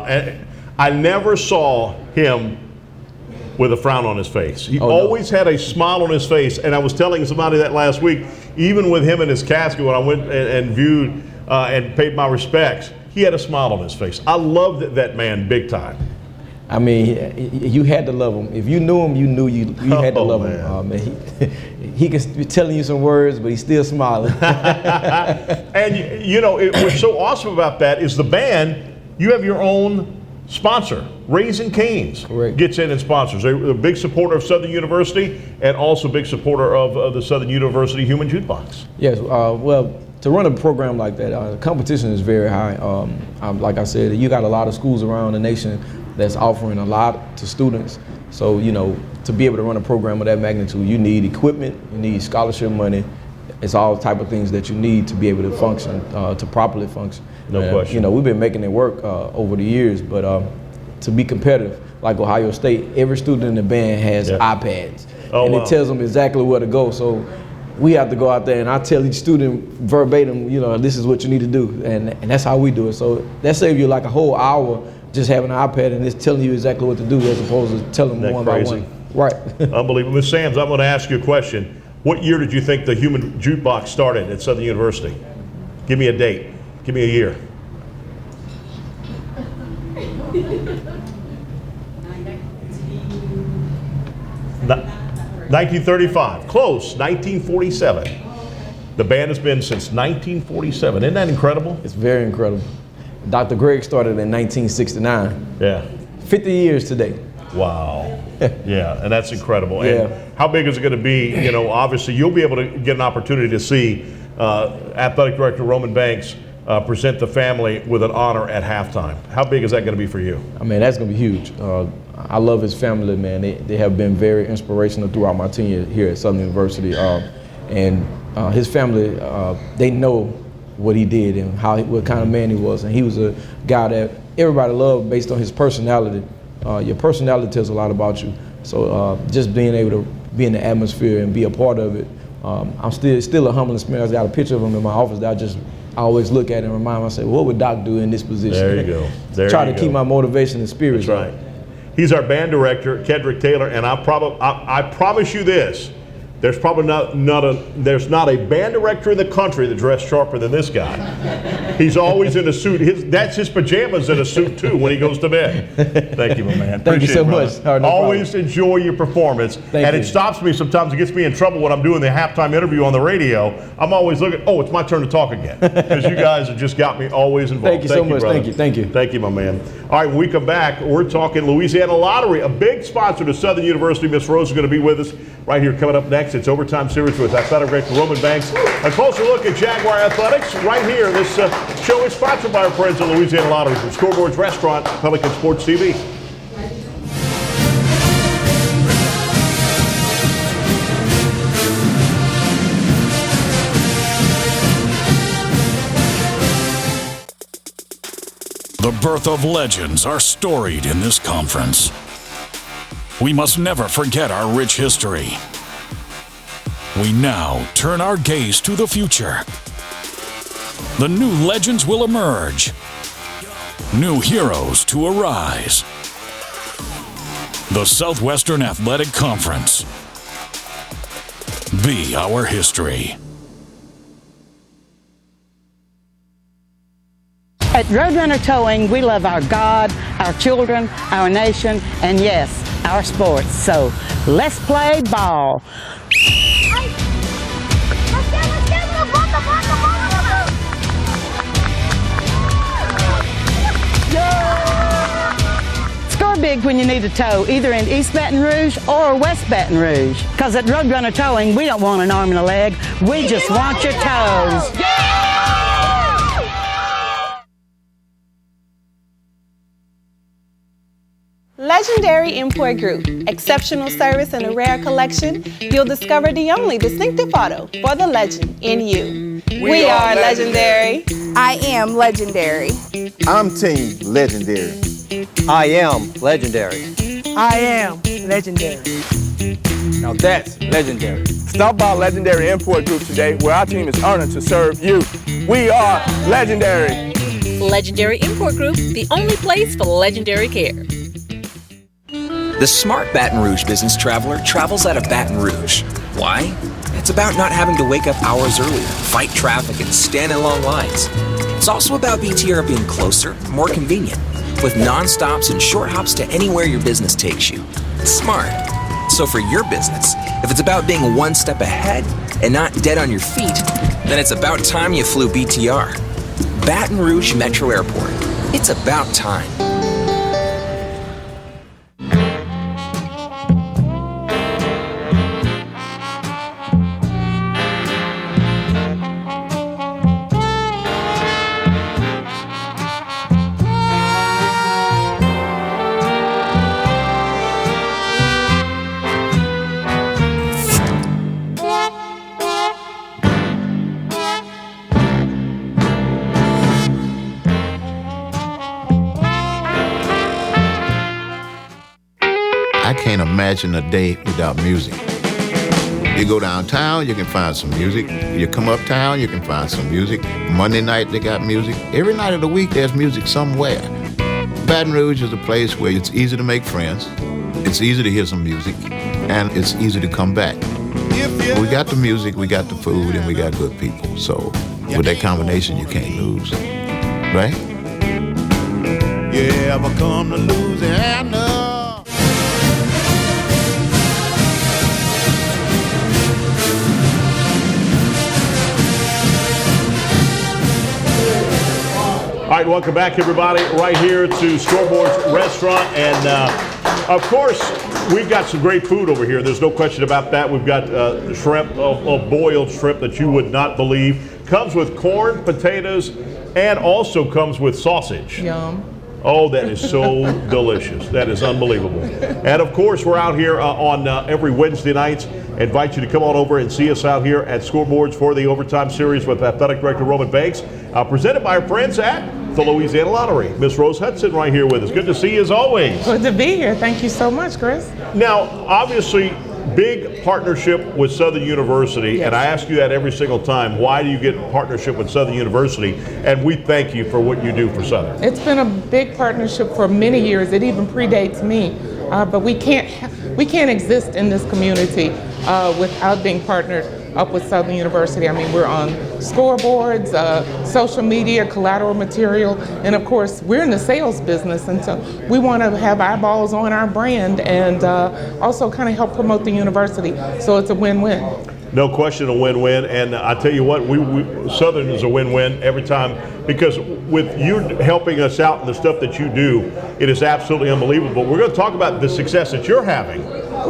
Speaker 1: And I never saw him with a frown on his face. He always had a smile on his face. And I was telling somebody that last week, even with him in his casket, when I went and viewed and paid my respects, he had a smile on his face. I loved that man big time.
Speaker 18: I mean, you had to love him. If you knew him, you knew you had to love him. He can be telling you some words, but he's still smiling.
Speaker 1: And you know, what's so awesome about that is the band, you have your own sponsor. Raising Cane's gets in and sponsors. They're a big supporter of Southern University and also a big supporter of the Southern University Human Jukebox.
Speaker 18: Yes, well, to run a program like that, the competition is very high. Like I said, you got a lot of schools around the nation that's offering a lot to students. So, you know, to be able to run a program of that magnitude, you need equipment, you need scholarship money. It's all type of things that you need to be able to function, to properly function.
Speaker 1: No question.
Speaker 18: You know, we've been making it work over the years, but to be competitive, like Ohio State, every student in the band has iPads. It tells them exactly where to go. So we have to go out there, and I tell each student verbatim, you know, this is what you need to do, and that's how we do it. So that saves you like a whole hour just having an iPad and it's telling you exactly what to do as opposed to telling them one by one. Right.
Speaker 1: Unbelievable. Ms. Sams, I'm going to ask you a question. What year did you think the Human Jukebox started at Southern University? Give me a date. Give me a year. 1935. Close. 1947. The band has been since 1947. Isn't that incredible?
Speaker 18: It's very incredible. Dr. Greg started in 1969.
Speaker 1: Yeah.
Speaker 18: 50 years today.
Speaker 1: Wow. Yeah, and that's incredible.
Speaker 18: Yeah.
Speaker 1: And how big is it going to be? You know, obviously you'll be able to get an opportunity to see Athletic Director Roman Banks present the family with an honor at halftime. How big is that going to be for you?
Speaker 18: I mean, that's going to be huge. I love his family, man. They have been very inspirational throughout my tenure here at Southern University. And his family, they know what he did and what kind of man he was. And he was a guy that everybody loved based on his personality. Your personality tells a lot about you. So just being able to be in the atmosphere and be a part of it, I'm still a humbling spirit. I got a picture of him in my office that I always look at and remind myself, what would Doc do in this position?
Speaker 1: There you go. There
Speaker 18: Try
Speaker 1: you
Speaker 18: to
Speaker 1: go.
Speaker 18: keep my motivation and spirits.
Speaker 1: That's right. He's our band director, Kedrick Taylor, and I promise you this: there's probably there's not a band director in the country that dressed sharper than this guy. He's always in a suit. That's his pajamas in a suit too when he goes to bed. Thank you, my man.
Speaker 18: Thank you so much. No
Speaker 1: always
Speaker 18: problem.
Speaker 1: enjoy your performance.
Speaker 18: Thank you.
Speaker 1: It stops me sometimes. It gets me in trouble when I'm doing the halftime interview on the radio. I'm always looking, oh, it's my turn to talk again. Because you guys have just got me always involved.
Speaker 18: Thank you so much.
Speaker 1: Brother.
Speaker 18: Thank you.
Speaker 1: Thank you, my man. All right, when we come back, we're talking Louisiana Lottery, a big sponsor to Southern University. Miss Rose is going to be with us right here coming up next. It's Overtime Series with Athletic Director Roman Banks. A closer look at Jaguar Athletics right here. This show is sponsored by our friends at Louisiana Lottery from Scoreboards Restaurant, Pelican Sports TV.
Speaker 19: The birth of legends are storied in this conference. We must never forget our rich history. We now turn our gaze to the future. The new legends will emerge. New heroes to arise. The Southwestern Athletic Conference. Be our history.
Speaker 20: At Roadrunner Towing, we love our God, our children, our nation, and yes, our sports. So let's play ball. Score big when you need a tow, either in East Baton Rouge or West Baton Rouge. Because at Roadrunner Towing, we don't want an arm and a leg. We just want your tows.
Speaker 21: Legendary Import Group. Exceptional service and a rare collection. You'll discover the only distinctive auto for the legend in you. We are legendary.
Speaker 22: I am legendary.
Speaker 23: I'm Team Legendary.
Speaker 24: I am legendary.
Speaker 22: I am legendary.
Speaker 23: Now that's legendary. Stop by Legendary Import Group today, where our team is honored to serve you. We are legendary.
Speaker 25: Legendary Import Group, the only place for legendary care.
Speaker 26: The smart Baton Rouge business traveler travels out of Baton Rouge. Why? It's about not having to wake up hours earlier, fight traffic, and stand in long lines. It's also about BTR being closer, more convenient, with non-stops and short hops to anywhere your business takes you. It's smart. So for your business, if it's about being one step ahead and not dead on your feet, then it's about time you flew BTR. Baton Rouge Metro Airport. It's about time.
Speaker 27: I can't imagine a day without music. You go downtown, you can find some music. You come uptown, you can find some music. Monday night, they got music. Every night of the week, there's music somewhere. Baton Rouge is a place where it's easy to make friends, it's easy to hear some music, and it's easy to come back. We got the music, we got the food, and we got good people. So with that combination, you can't lose, right?
Speaker 28: You ever come to Louisiana?
Speaker 1: All right, welcome back, everybody, right here to Scoreboard's Restaurant. And, of course, we've got some great food over here. There's no question about that. We've got shrimp, a boiled shrimp that you would not believe. Comes with corn, potatoes, and also comes with sausage.
Speaker 2: Yum.
Speaker 1: Oh, that is so delicious. That is unbelievable. And, of course, we're out here on every Wednesday nights. Invite you to come on over and see us out here at Scoreboards for the Overtime Series with Athletic Director Roman Banks, presented by our friends at the Louisiana Lottery. Miss Rose Hudson right here with us. Good to see you as always.
Speaker 2: Good to be here. Thank you so much, Chris.
Speaker 1: Now, obviously, big partnership with Southern University, and I ask you that every single time. Why do you get partnership with Southern University? And we thank you for what you do for Southern.
Speaker 2: It's been a big partnership for many years. It even predates me, but we can't exist in this community without being partnered up with Southern University. I mean, we're on scoreboards, social media, collateral material, and of course, we're in the sales business, and so we want to have eyeballs on our brand and also kind of help promote the university. So it's a win-win.
Speaker 1: No question, a win-win. And I tell you what, Southern is a win-win every time, because with you helping us out and the stuff that you do, it is absolutely unbelievable. We're going to talk about the success that you're having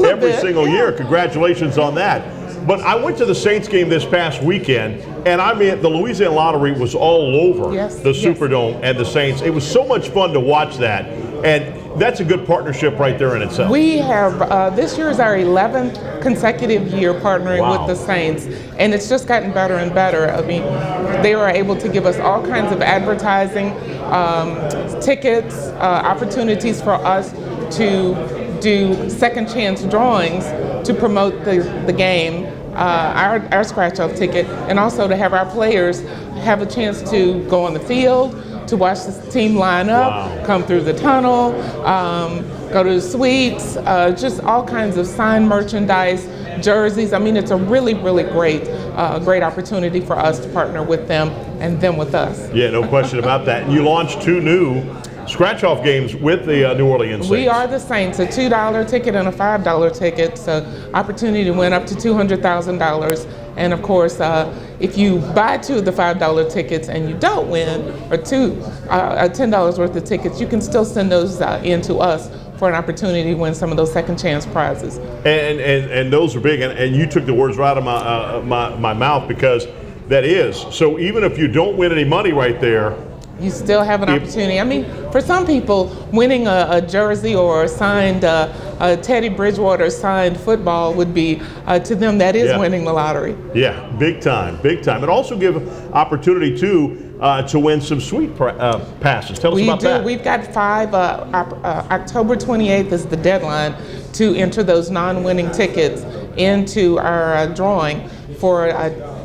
Speaker 1: every single year. Congratulations on that. But I went to the Saints game this past weekend, and I mean, the Louisiana Lottery was all over the Superdome and the Saints. It was so much fun to watch that, and that's a good partnership right there in itself.
Speaker 2: We have, this year is our 11th consecutive year partnering with the Saints, and it's just gotten better and better. I mean, they were able to give us all kinds of advertising, tickets, opportunities for us to do second chance drawings to promote the game, our scratch-off ticket, and also to have our players have a chance to go on the field, to watch the team line up, come through the tunnel, go to the suites, just all kinds of signed merchandise, jerseys. I mean, it's a really, really great opportunity for us to partner with them and them with us.
Speaker 1: Yeah, no question about that. And you launched 2 new scratch-off games with the New Orleans Saints.
Speaker 2: We are the Saints, a $2 ticket and a $5 ticket, so opportunity to win up to $200,000. And of course, if you buy 2 of the $5 tickets and you don't win, or $10 worth of tickets, you can still send those in to us for an opportunity to win some of those second chance prizes.
Speaker 1: And those are big, and you took the words right out of my mouth, because that is. So even if you don't win any money right there,
Speaker 2: you still have an opportunity. I mean, for some people, winning a jersey or a signed Teddy Bridgewater signed football would be, to them, that is winning the lottery.
Speaker 1: Yeah, big time, big time. And also give opportunity, too, to win some suite passes. Tell us about that.
Speaker 2: We've got 5. October 28th is the deadline to enter those non-winning tickets into our drawing for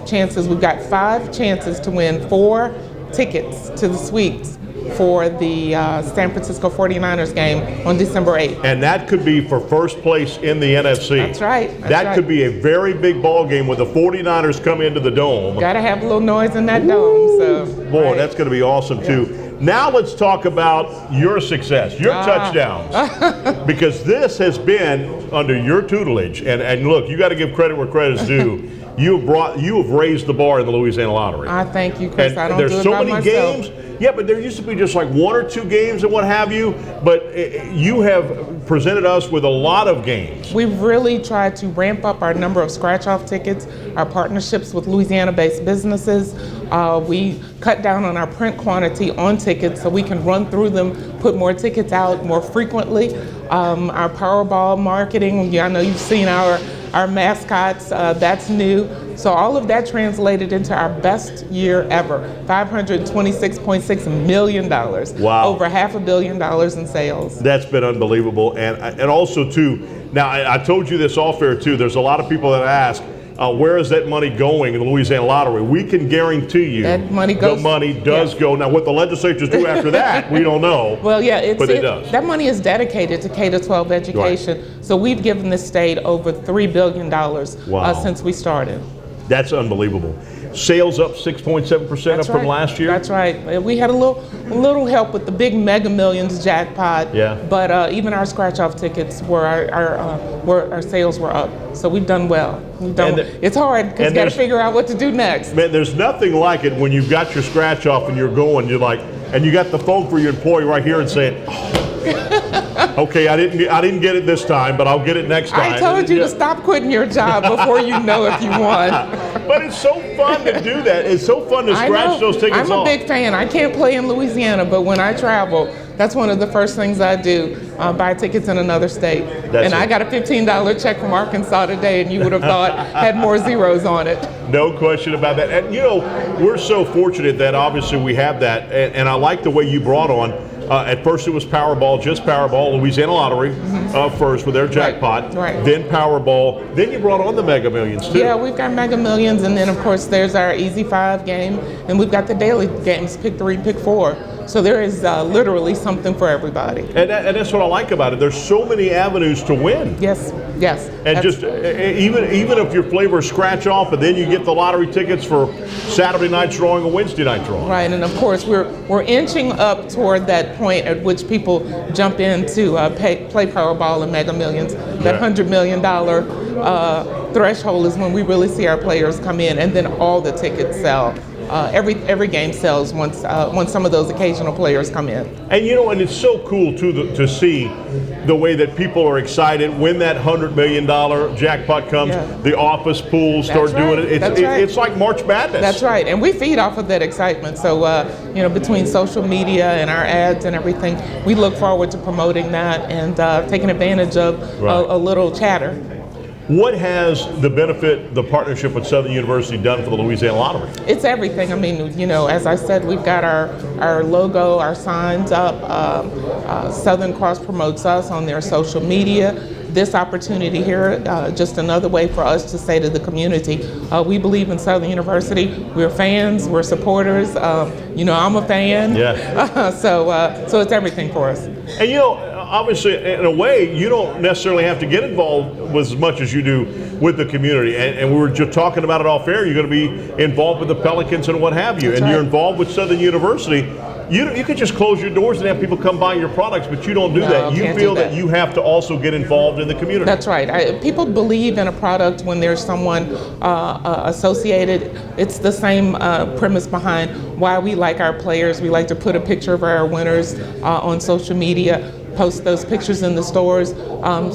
Speaker 2: chances. We've got 5 chances to win 4 tickets to the suites for the San Francisco 49ers game on December 8th.
Speaker 1: And that could be for first place in the NFC.
Speaker 2: That's right.
Speaker 1: That could be a very big ball game when the 49ers come into the dome.
Speaker 2: Got to have a little noise in that dome. So
Speaker 1: boy, that's going to be awesome too. Now let's talk about your success, your touchdowns, because this has been under your tutelage. And look, you got to give credit where credit's due. You have raised the bar in the Louisiana Lottery.
Speaker 2: I thank you, Chris.
Speaker 1: And
Speaker 2: I don't
Speaker 1: there's
Speaker 2: do it
Speaker 1: so
Speaker 2: by
Speaker 1: many
Speaker 2: myself.
Speaker 1: games. Yeah, but there used to be just like 1 or 2 games and what have you. But you have presented us with a lot of games.
Speaker 2: We've really tried to ramp up our number of scratch-off tickets, our partnerships with Louisiana-based businesses. We cut down on our print quantity on tickets so we can run through them, put more tickets out more frequently. Our Powerball marketing, I know you've seen our mascots, that's new. So all of that translated into our best year ever, $526.6 million.
Speaker 1: Wow.
Speaker 2: Over $500 million in sales.
Speaker 1: That's been unbelievable. And also, too, now I told you this off air, too, there's a lot of people that ask, where is that money going in the Louisiana Lottery? We can guarantee you
Speaker 2: that money goes,
Speaker 1: the money does go. Now, what the legislatures do after that, we don't know.
Speaker 2: Well, yeah,
Speaker 1: but it does.
Speaker 2: That money is dedicated to K-12 education. Right. So we've given the state over $3 billion since we started.
Speaker 1: That's unbelievable. Sales up 6.7% up from last year.
Speaker 2: That's right. We had a little help with the big Mega Millions jackpot.
Speaker 1: Yeah.
Speaker 2: But even our scratch-off tickets were our sales were up. So we've done well. It's hard because you got to figure out what to do next.
Speaker 1: Man, there's nothing like it when you've got your scratch-off and you're going. You're like, and you got the phone for your employee right here and saying, okay, I didn't get it this time, but I'll get it next time.
Speaker 2: I told you to stop quitting your job before you know if you won.
Speaker 1: But it's so fun to do that. It's so fun to scratch those tickets off.
Speaker 2: I'm a big fan. I can't play in Louisiana, but when I travel, that's one of the first things I do, buy tickets in another state. I got a $15 check from Arkansas today, and you would have thought had more zeros on it.
Speaker 1: No question about that. And you know, we're so fortunate that obviously we have that, and I like the way you brought on. At first it was Powerball, just Powerball, Louisiana Lottery first with their jackpot, then Powerball, then you brought on the Mega Millions too.
Speaker 2: Yeah, we've got Mega Millions, and then of course there's our Easy 5 game, and we've got the daily games, pick 3, pick 4. So there is literally something for everybody.
Speaker 1: And that's what I like about it. There's so many avenues to win.
Speaker 2: Yes, yes.
Speaker 1: And just even if your flavor scratch off, and then you get the lottery tickets for Saturday night's drawing or Wednesday night drawing.
Speaker 2: Right, and of course we're inching up toward that point at which people jump in to play Powerball and Mega Millions. That $100 million threshold is when we really see our players come in, and then all the tickets sell. Every game sells once some of those occasional players come in.
Speaker 1: And you know, and it's so cool too to see the way that people are excited when that $100 million jackpot comes. Yeah. The office pools start doing it. It's like March Madness.
Speaker 2: That's right, and we feed off of that excitement. So you know, between social media and our ads and everything, we look forward to promoting that and taking advantage of a little chatter.
Speaker 1: What has the partnership with Southern University done for the Louisiana Lottery?
Speaker 2: It's everything. I mean, you know, as I said, we've got our logo, our signs up. Southern Cross promotes us on their social media. This opportunity here, just another way for us to say to the community, we believe in Southern University. We're fans, we're supporters. You know, I'm a fan.
Speaker 1: Yeah.
Speaker 2: So it's everything for us.
Speaker 1: And you know, obviously, in a way, you don't necessarily have to get involved with as much as you do with the community. And we were just talking about it off air. You're going to be involved with the Pelicans and what have you. You're involved with Southern University. You could just close your doors and have people come buy your products, but you don't do that. You feel that you have to also get involved in the community.
Speaker 2: That's right. People believe in a product when there's someone associated. It's the same premise behind why we like our players. We like to put a picture of our winners on social media, post those pictures in the stores,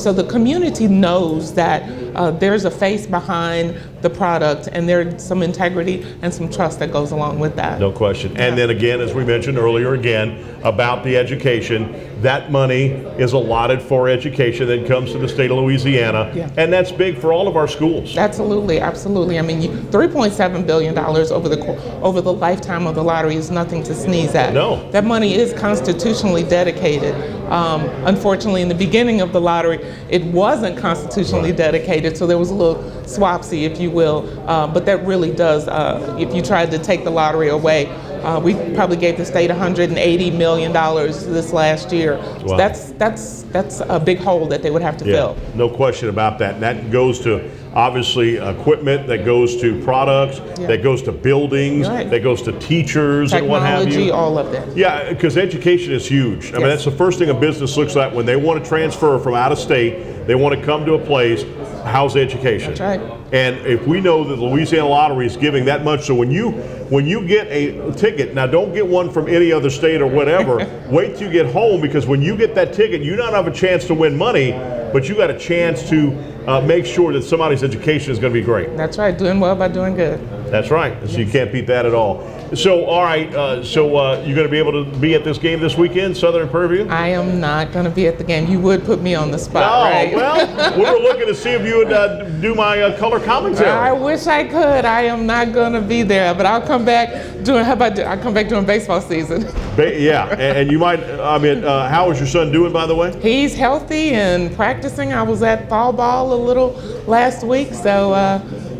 Speaker 2: so the community knows that there's a face behind the product, and there's some integrity and some trust that goes along with that.
Speaker 1: No question. And then again, as we mentioned earlier about the education, that money is allotted for education that comes to the state of Louisiana, and that's big for all of our schools.
Speaker 2: Absolutely, absolutely. I mean, $3.7 billion over the lifetime of the lottery is nothing to sneeze at.
Speaker 1: No.
Speaker 2: That money is constitutionally dedicated. Unfortunately, in the beginning of the lottery, it wasn't constitutionally dedicated, so there was a little swapsy, if you will. But that really does, if you tried to take the lottery away, we probably gave the state $180 million this last year.
Speaker 1: Wow.
Speaker 2: So that's a big hole that they would have to fill.
Speaker 1: No question about that. And that goes to obviously equipment, that goes to products, that goes to buildings, that goes to teachers and what have you.
Speaker 2: Technology, all of that.
Speaker 1: Yeah, because education is huge. I mean, that's the first thing a business looks at when they want to transfer from out of state. They want to come to a place. How's education?
Speaker 2: That's right.
Speaker 1: And if we know that the Louisiana Lottery is giving that much, so when you get a ticket, now don't get one from any other state or whatever, wait till you get home, because when you get that ticket, you not have a chance to win money, but you got a chance to make sure that somebody's education is going to be great.
Speaker 2: That's right, doing well by doing good.
Speaker 1: That's right, so you can't beat that at all. So, all right, you're going to be able to be at this game this weekend, Southern Purview?
Speaker 2: I am not going to be at the game. You would put me on the spot, right?
Speaker 1: Well, we were looking to see if you would do my color commentary.
Speaker 2: I wish I could. I am not going to be there, but I'll come back I'll come back during baseball season.
Speaker 1: Yeah, and you might, how is your son doing, by the way?
Speaker 2: He's healthy and practicing. I was at fall ball a little last week, so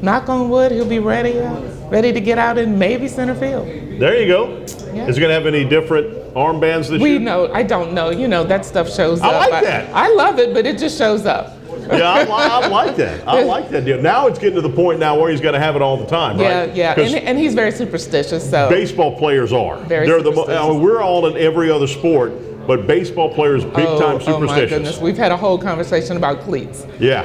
Speaker 2: knock on wood, he'll be ready to get out in maybe center field.
Speaker 1: There you go. Yeah. Is he going to have any different armbands this year?
Speaker 2: I don't know. You know, that stuff shows up.
Speaker 1: I like that.
Speaker 2: I love it, but it just shows up.
Speaker 1: Yeah, I like that. I like that deal. Now it's getting to the point now where he's got to have it all the time, right?
Speaker 2: Yeah. And he's very superstitious. So
Speaker 1: baseball players are.
Speaker 2: They're superstitious.
Speaker 1: We're all in every other sport, but baseball players big time superstitious.
Speaker 2: Oh my goodness, we've had a whole conversation about cleats.
Speaker 1: Yeah.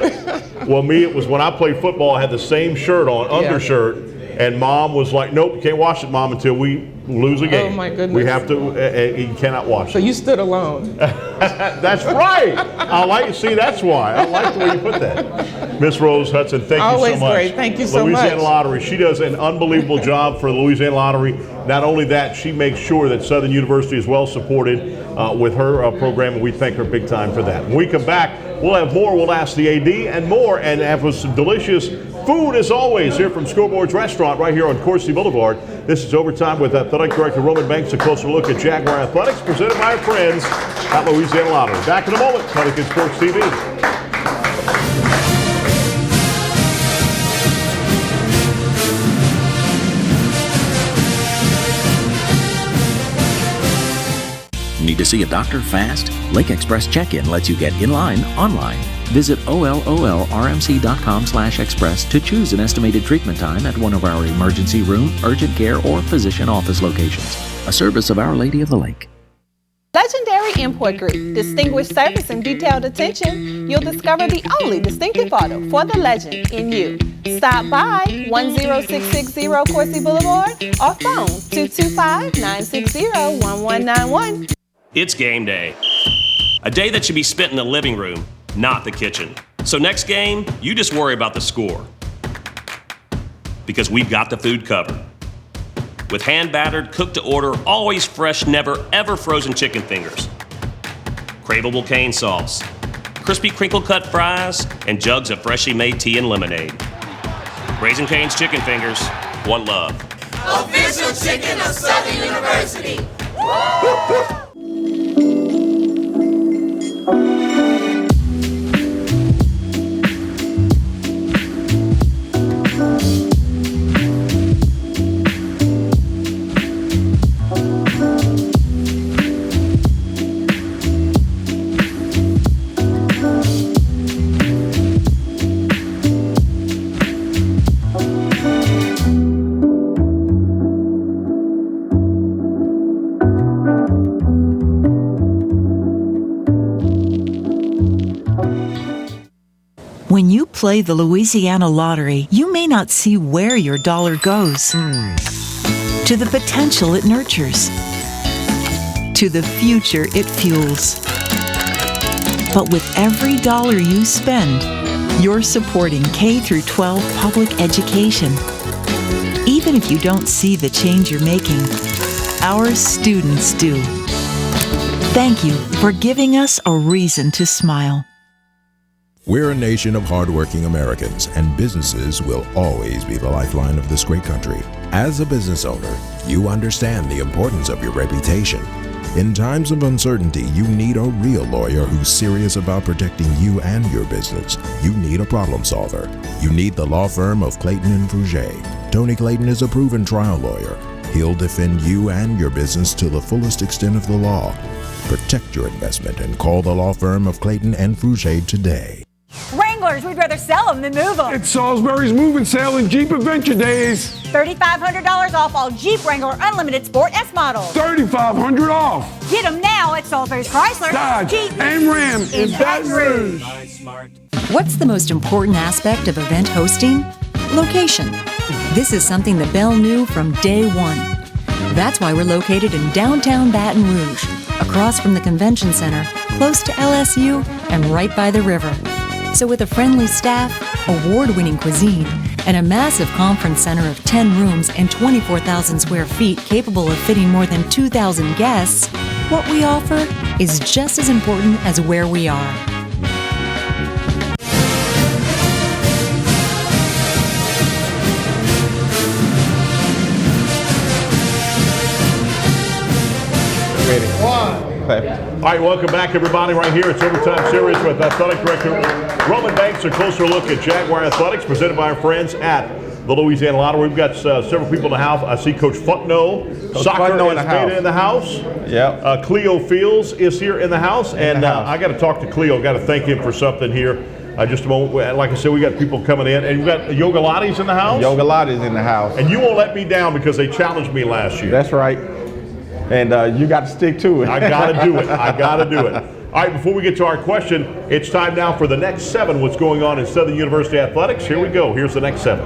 Speaker 1: Well, it was when I played football, I had the same shirt on, undershirt, And Mom was like, nope, you can't wash it, Mom, until we lose a game.
Speaker 2: Oh, my goodness.
Speaker 1: We have to, you cannot wash
Speaker 2: So
Speaker 1: it.
Speaker 2: you stood alone.
Speaker 1: That's right. That's why. I like the way you put that. Miss Rose Hudson, thank
Speaker 2: Always
Speaker 1: you so much.
Speaker 2: great. Thank you so
Speaker 1: Louisiana
Speaker 2: much.
Speaker 1: Lottery. She does an unbelievable job for the Louisiana Lottery. Not only that, she makes sure that Southern University is well supported with her program, and we thank her big time for that. When we come back, we'll have more. We'll ask the AD and more, and have some delicious food as always here from Scoreboard's Restaurant right here on Coursey Boulevard. This is Overtime with Athletic Director Roman Banks. A closer look at Jaguar Athletics presented by our friends at Louisiana Lottery. Back in a moment, Pelican Sports TV.
Speaker 16: Need to see a doctor fast? Lake Express Check-In lets you get in line online. Visit OLOLRMC.com/express to choose an estimated treatment time at one of our emergency room, urgent care, or physician office locations. A service of Our Lady of the Lake.
Speaker 21: Legendary Import Group. Distinguished service and detailed attention. You'll discover the only distinctive auto for the legend in you. Stop by 10660 Coursey Boulevard or phone 225-960-1191.
Speaker 3: It's game day. A day that should be spent in the living room, not the kitchen. So next game, you just worry about the score. Because we've got the food covered. With hand-battered, cooked-to-order, always fresh, never-ever frozen chicken fingers. Craveable cane sauce. Crispy crinkle-cut fries, and jugs of freshly made tea and lemonade. Raising Cane's Chicken Fingers, one love.
Speaker 4: Official chicken of Southern University.
Speaker 8: When you play the Louisiana Lottery, you may not see where your dollar goes. To the potential it nurtures. To the future it fuels. But with every dollar you spend, you're supporting K through 12 public education. Even if you don't see the change you're making, our students do. Thank you for giving us a reason to smile.
Speaker 5: We're a nation of hardworking Americans, and businesses will always be the lifeline of this great country. As a business owner, you understand the importance of your reputation. In times of uncertainty, you need a real lawyer who's serious about protecting you and your business. You need a problem solver. You need the law firm of Clayton and Fouger. Tony Clayton is a proven trial lawyer. He'll defend you and your business to the fullest extent of the law. Protect your investment and call the law firm of Clayton and Fouger today.
Speaker 6: Wranglers, we'd rather sell them than move them.
Speaker 23: It's Salisbury's Move and Sale and Jeep Adventure Days.
Speaker 6: $3,500 off all Jeep Wrangler Unlimited Sport S models.
Speaker 23: $3,500 off.
Speaker 6: Get them now at Salisbury's Chrysler,
Speaker 23: Dodge,
Speaker 6: Jeep,
Speaker 23: and Ram in Baton Rouge.
Speaker 7: What's the most important aspect of event hosting? Location. This is something that Bell knew from day one. That's why we're located in downtown Baton Rouge, across from the convention center, close to LSU, and right by the river. So with a friendly staff, award-winning cuisine, and a massive conference center of 10 rooms and 24,000 square feet capable of fitting more than 2,000 guests, what we offer is just as important as where we are.
Speaker 1: All right, welcome back, everybody. Right here, it's Overtime Series with Athletic Director Roman Banks. A closer look at Jaguar Athletics, presented by our friends at the Louisiana Lottery. We've got several people in the house. I see Coach Fuckno. Soccer has made it in the house.
Speaker 9: Yep.
Speaker 1: Cleo Fields is here in the house, and I got to talk to Cleo. Got to thank him for something here. Just a moment. Like I said, we got people coming in, and we've got Yoga Lottie's in the house.
Speaker 9: Yoga Lottie's in the house.
Speaker 1: And you won't let me down because they challenged me last year.
Speaker 9: That's right. And you got to stick to it.
Speaker 1: I got to do it. I got to do it. All right, before we get to our question, it's time now for the next 7. What's going on in Southern University Athletics? Here we go. Here's the next 7.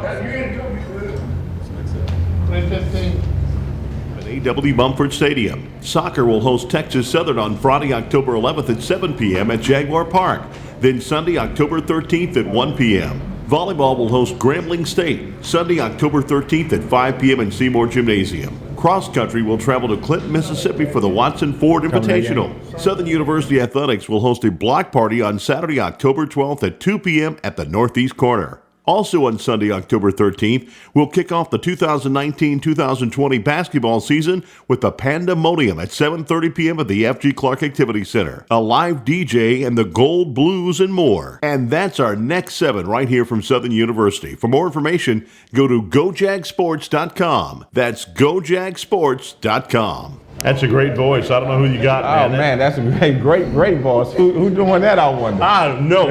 Speaker 1: At A.W. Mumford Stadium. Soccer will host Texas Southern on Friday, October 11th at 7 p.m. at Jaguar Park. Then Sunday, October 13th at 1 p.m. Volleyball will host Grambling State Sunday, October 13th at 5 p.m. in Seymour Gymnasium. Cross country will travel to Clinton, Mississippi for the Watson Ford Invitational. Southern University Athletics will host a block party on Saturday, October 12th at 2 p.m. at the Northeast Corner. Also on Sunday, October 13th, we'll kick off the 2019-2020 basketball season with the Pandemonium at 7:30 p.m. at the F.G. Clark Activity Center. A live DJ and the Gold Blues and more. And that's our next 7 right here from Southern University. For more information, go to gojagsports.com. That's gojagsports.com. That's a great voice. I don't know who you got, man.
Speaker 9: Oh, man, that's a great voice. Who doing that, I wonder?
Speaker 1: I don't know.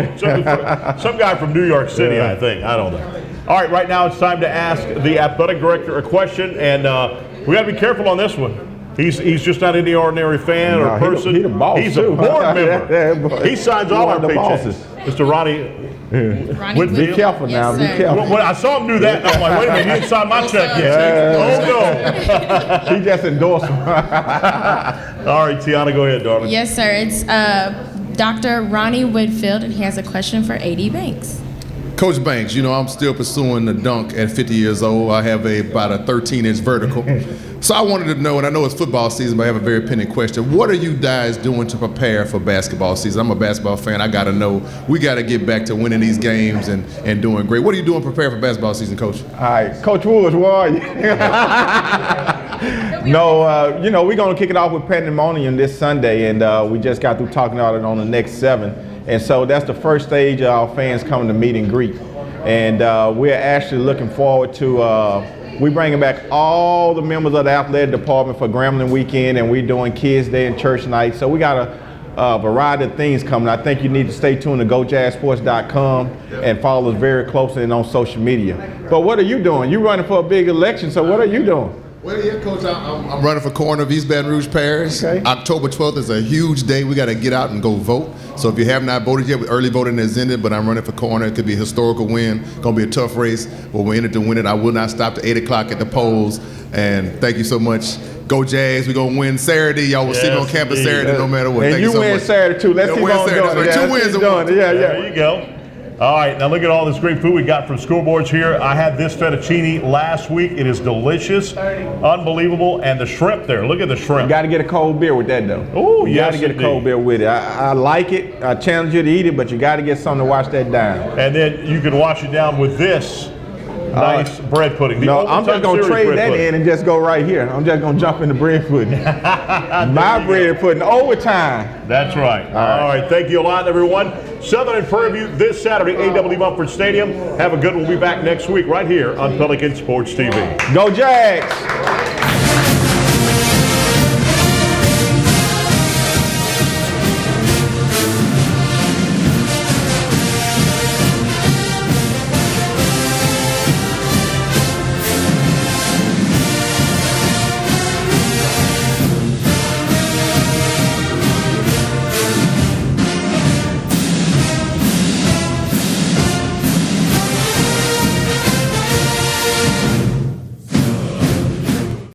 Speaker 1: Some guy from New York City, I think. I don't know. All right, right now it's time to ask the athletic director a question, and we got to be careful on this one. He's just not any ordinary fan or person.
Speaker 9: He's the boss,
Speaker 1: He's
Speaker 9: too.
Speaker 1: a board member. He signs all our paychecks. Mr. Ronnie.
Speaker 9: Be careful now. Be careful.
Speaker 1: Well, I saw him do that, and I'm like, wait a minute, you didn't sign my check yet. Oh, no.
Speaker 9: He just endorsed him.
Speaker 1: All right, Tiana, go ahead, darling.
Speaker 10: Yes, sir. It's Dr. Ronnie Whitfield, and he has a question for A.D. Banks.
Speaker 11: Coach Banks, I'm still pursuing the dunk at 50 years old. I have about a 13-inch vertical. So I wanted to know, and I know it's football season, but I have a very pertinent question. What are you guys doing to prepare for basketball season? I'm a basketball fan. I got to know. We got to get back to winning these games and doing great. What are you doing to prepare for basketball season, Coach?
Speaker 9: All right. Coach Woods, where are you? No, we're going to kick it off with Pandemonium this Sunday, and we just got through talking about it on the next 7. And so that's the first stage of our fans coming to meet and greet. And we're actually looking forward to, we're bringing back all the members of the athletic department for Grambling Weekend, and we're doing Kids Day and Church Night. So we got a variety of things coming. I think you need to stay tuned to gojagsports.com and follow us very closely and on social media. But what are you doing? You're running for a big election, so what are you doing?
Speaker 11: Well, yeah, Coach, I'm running for coroner of East Baton Rouge Parish.
Speaker 9: Okay.
Speaker 11: October 12th is a huge day. We got to get out and go vote. So if you have not voted yet, early voting has ended, but I'm running for coroner. It could be a historical win. Going to be a tough race, but we're in it to win it. I will not stop to 8 o'clock at the polls. And thank you so much. Go Jags. We're going to win Saturday. Y'all will see me on campus Saturday no matter what.
Speaker 9: And
Speaker 11: thank you so
Speaker 9: win
Speaker 11: much.
Speaker 9: Saturday, too. Let's keep on doing it.
Speaker 11: 2 wins.
Speaker 1: There you go. All right, now look at all this great food we got from School Boards here. I had this fettuccine last week. It is delicious, unbelievable, and the shrimp there. Look at the shrimp.
Speaker 9: You got to get a cold beer with that, though.
Speaker 1: Oh,
Speaker 9: you got to get a cold beer with it. I like it. I challenge you to eat it, but you got to get something to wash that down.
Speaker 1: And then you can wash it down with this nice bread pudding.
Speaker 9: No, I'm just going to trade that in and just go right here. I'm just going to jump in the bread pudding. My bread pudding overtime.
Speaker 1: That's right. All right. Thank you a lot, everyone. Southern and Prairie View this Saturday, A.W. Mumford Stadium. Have a good one. We'll be back next week right here on Pelican Sports TV.
Speaker 9: Go Jags!